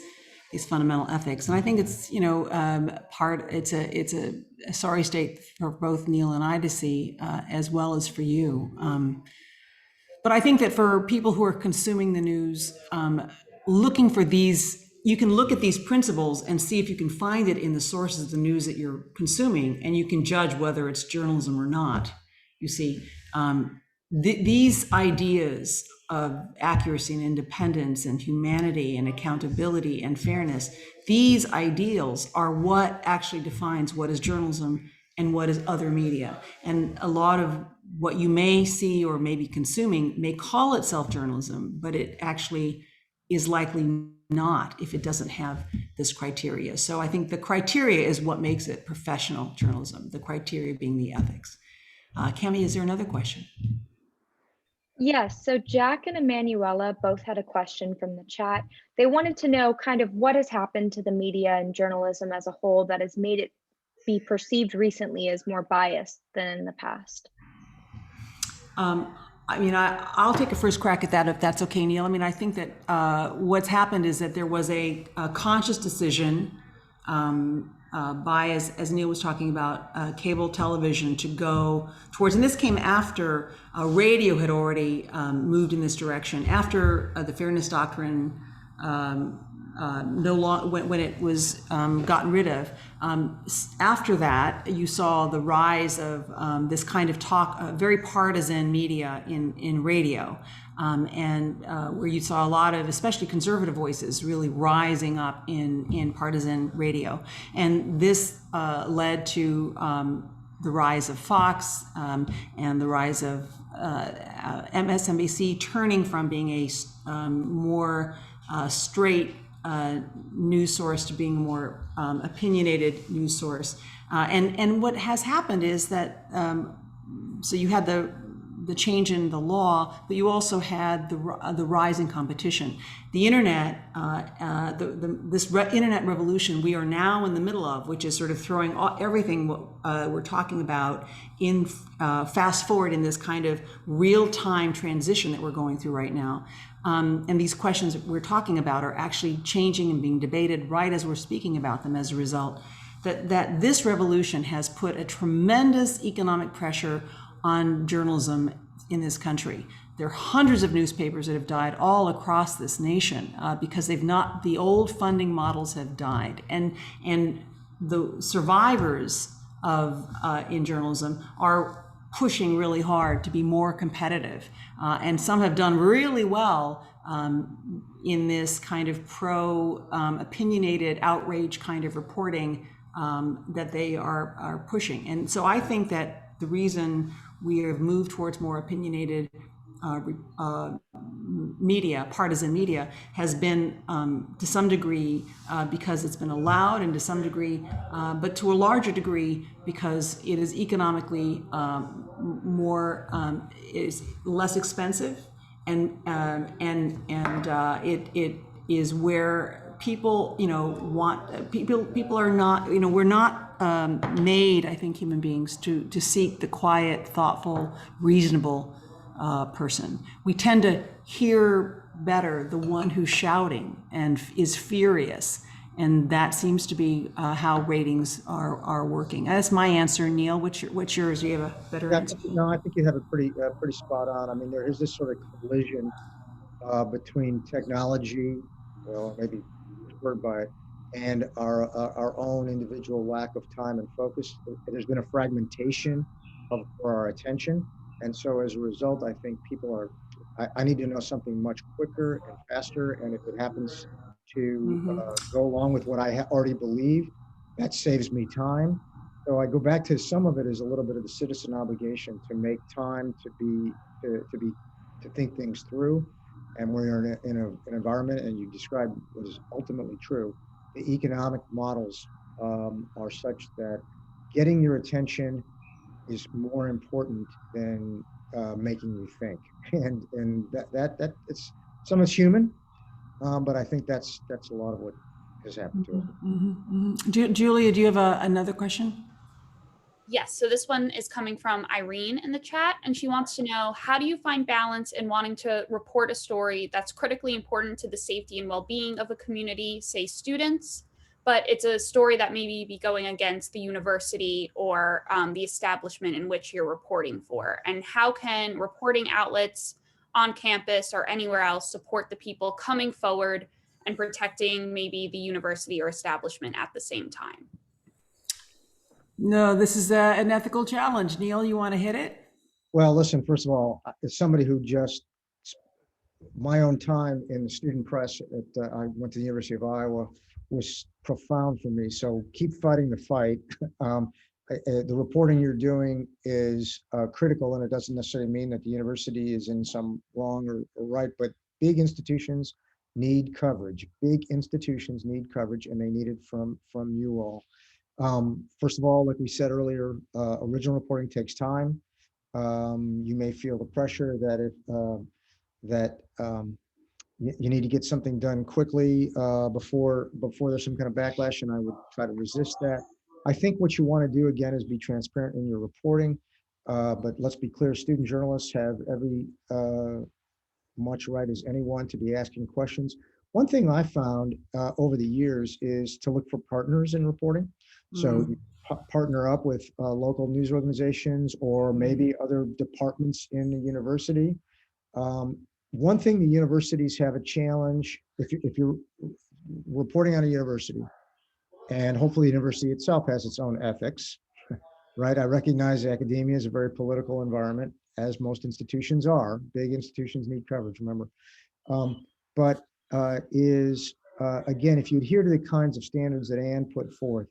fundamental ethics? And I think it's, it's a sorry state for both Neil and I to see, as well as for you. But I think that for people who are consuming the news, looking for these, you can look at these principles and see if you can find it in the sources of the news that you're consuming, and you can judge whether it's journalism or not. You see, these ideas of accuracy and independence and humanity and accountability and fairness, these ideals are what actually defines what is journalism and what is other media. And a lot of what you may see or may be consuming may call itself journalism, but it actually is likely not if it doesn't have this criteria. So I think the criteria is what makes it professional journalism, the criteria being the ethics. Cami, is there another question? Yes, so Jack and Emanuela both had a question from the chat. They wanted to know kind of what has happened to the media and journalism as a whole that has made it be perceived recently as more biased than in the past. I'll take a first crack at that if that's okay, Neil. I think that what's happened is that there was a conscious decision by, as Neil was talking about, cable television to go towards, and this came after radio had already moved in this direction, after the fairness doctrine no longer, when it was gotten rid of. After that, you saw the rise of this kind of talk, very partisan media in radio, and where you saw a lot of, especially conservative voices, really rising up in partisan radio. And this led to the rise of Fox and the rise of MSNBC turning from being a more straight news source to being a more opinionated news source. And what has happened is that, so you had the change in the law, but you also had the rise in competition. The internet, internet revolution we are now in the middle of, which is sort of throwing everything we're talking about in fast forward in this kind of real-time transition that we're going through right now. And these questions that we're talking about are actually changing and being debated right as we're speaking about them as a result. That this revolution has put a tremendous economic pressure on journalism in this country. There are hundreds of newspapers that have died all across this nation because the old funding models have died. And the survivors in journalism are pushing really hard to be more competitive. And some have done really well in this kind of opinionated outrage kind of reporting that they are pushing. And so I think that the reason we have moved towards more opinionated media, partisan media, has been to some degree because it's been allowed, and to some degree, but to a larger degree because it is economically is less expensive, and it is where people, people are not, we're not made, I think, human beings to seek the quiet, thoughtful, reasonable person. We tend to hear better the one who's shouting and is furious, and that seems to be how ratings are working. That's my answer. Neil, what's yours? Do you have a better answer? No, I think you have it pretty spot on. I mean, there is this sort of collision between technology, well, maybe spurred by it, and our own individual lack of time and focus. There's been a fragmentation for our attention. And so as a result, I think people I need to know something much quicker and faster. And if it happens to go along with what I already believe, that saves me time. So I go back to some of it as a little bit of the citizen obligation to make time to think things through. And we're in an environment, and you described what is ultimately true. The economic models are such that getting your attention is more important than making you think, and that it's some is human, but I think that's a lot of what has happened to us. Julia, do you have another question? Yes, so this one is coming from Irene in the chat, and she wants to know, how do you find balance in wanting to report a story that's critically important to the safety and well-being of a community, say students, but it's a story that maybe be going against the university or the establishment in which you're reporting for? And how can reporting outlets on campus or anywhere else support the people coming forward and protecting maybe the university or establishment at the same time? No, this is an ethical challenge. Neil, you want to hit it? Well, listen, first of all, as somebody who my own time in the student press I went to the University of Iowa was profound for me. So keep fighting the fight. The reporting you're doing is critical, and it doesn't necessarily mean that the university is in some wrong or right, but big institutions need coverage. Big institutions need coverage, and they need it from you all. First of all, like we said earlier, original reporting takes time. You may feel the pressure that you need to get something done quickly before there's some kind of backlash, and I would try to resist that. I think what you want to do, again, is be transparent in your reporting, but let's be clear, student journalists have every much right as anyone to be asking questions. One thing I found over the years is to look for partners in reporting. So partner up with local news organizations or maybe other departments in the university. One thing the universities have a challenge, if you're reporting on a university, and hopefully the university itself has its own ethics, right? I recognize academia is a very political environment, as most institutions are. Big institutions need coverage, remember. Again, if you adhere to the kinds of standards that Anne put forth,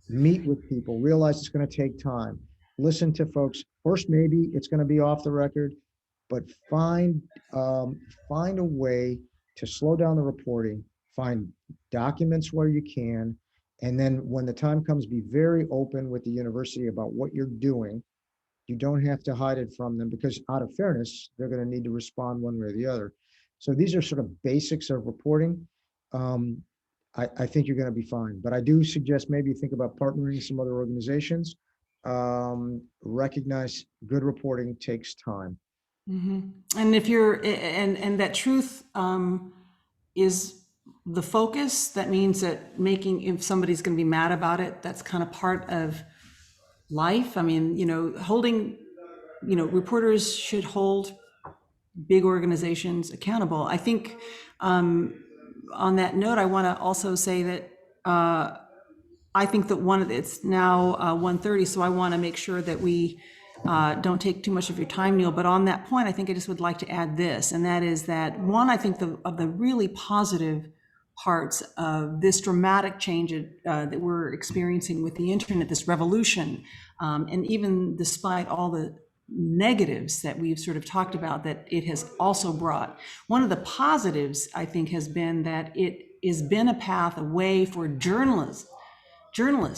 meet with people, realize it's going to take time, listen to folks. First, maybe it's going to be off the record, but find a way to slow down the reporting, find documents where you can, and then when the time comes, be very open with the university about what you're doing. You don't have to hide it from them, because out of fairness, they're going to need to respond one way or the other. So these are sort of basics of reporting. I think you're going to be fine, but I do suggest maybe think about partnering with some other organizations. Recognize good reporting takes time. And if you're, and that truth is the focus, that means that making, if somebody's going to be mad about it, that's kind of part of life. I mean, holding, reporters should hold big organizations accountable. I think on that note, I want to also say that I think that it's now 1:30, so I want to make sure that we don't take too much of your time, Neil. But on that point, I think I just would like to add this, and that is that one, I think of the really positive parts of this dramatic change that we're experiencing with the internet, this revolution, and even despite all the negatives that we've sort of talked about that it has also brought. One of the positives, I think, has been that it has been a path, a way for journalists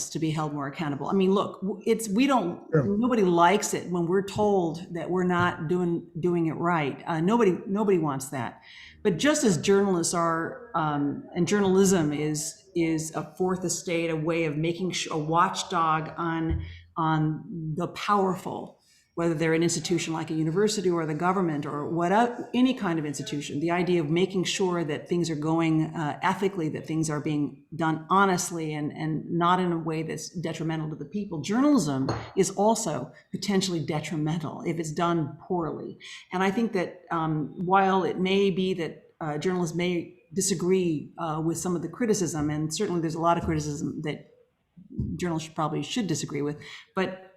to be held more accountable. I mean, look, nobody likes it when we're told that we're not doing it right. Nobody wants that. But just as journalists are, and journalism is a fourth estate, a way of making sure, a watchdog on the powerful, whether they're an institution like a university or the government or any kind of institution, the idea of making sure that things are going ethically, that things are being done honestly and not in a way that's detrimental to the people. Journalism is also potentially detrimental if it's done poorly. And I think that while it may be that journalists may disagree with some of the criticism, and certainly there's a lot of criticism that journalists probably should disagree with, but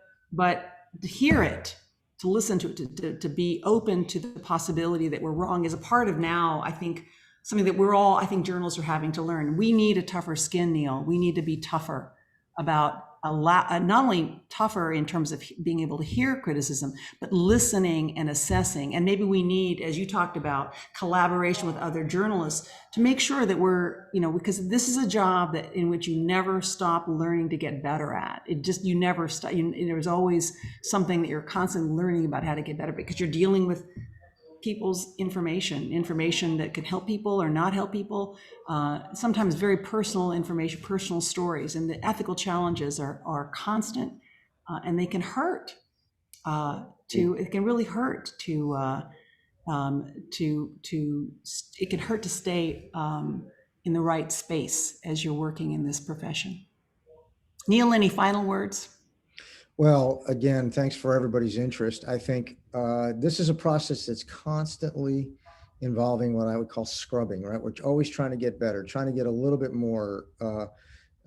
to hear it, to listen to it, to be open to the possibility that we're wrong is a part of now, I think, something that I think journalists are having to learn. We need a tougher skin, Neil. We need to be tougher about not only tougher in terms of being able to hear criticism, but listening and assessing. And maybe we need, as you talked about, collaboration with other journalists to make sure that we're, because this is a job in which you never stop learning to get better at. You never stop. There's always something that you're constantly learning about how to get better, because you're dealing with people's information that can help people or not help people, sometimes very personal information, personal stories, and the ethical challenges are constant, and they can hurt. It can really hurt it can hurt to stay in the right space as you're working in this profession. Neil, any final words? Well, again, thanks for everybody's interest. I think this is a process that's constantly involving what I would call scrubbing, right? We're always trying to get better, trying to get a little bit more.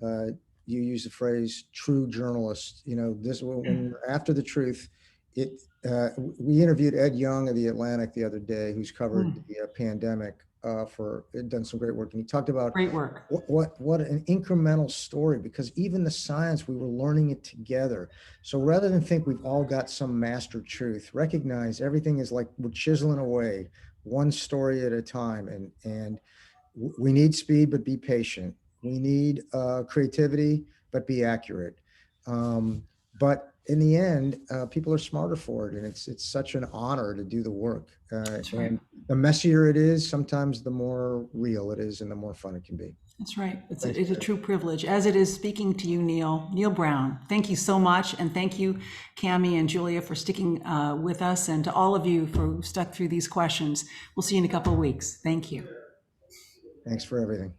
You use the phrase "true journalist." This when we're after the truth. We interviewed Ed Young of the Atlantic the other day, who's covered the pandemic. Done some great work, and he talked about great work. What an incremental story, because even the science, we were learning it together. So rather than think we've all got some master truth, recognize everything is like we're chiseling away one story at a time, and we need speed, but be patient. We need creativity, but be accurate. But in the end, people are smarter for it, and it's such an honor to do the work. That's right. And the messier it is, sometimes the more real it is, and the more fun it can be. That's right. It's a true privilege, as it is speaking to you, Neil Brown. Thank you so much, and thank you, Cammie and Julia, for sticking with us, and to all of you for stuck through these questions. We'll see you in a couple of weeks. Thank you. Thanks for everything.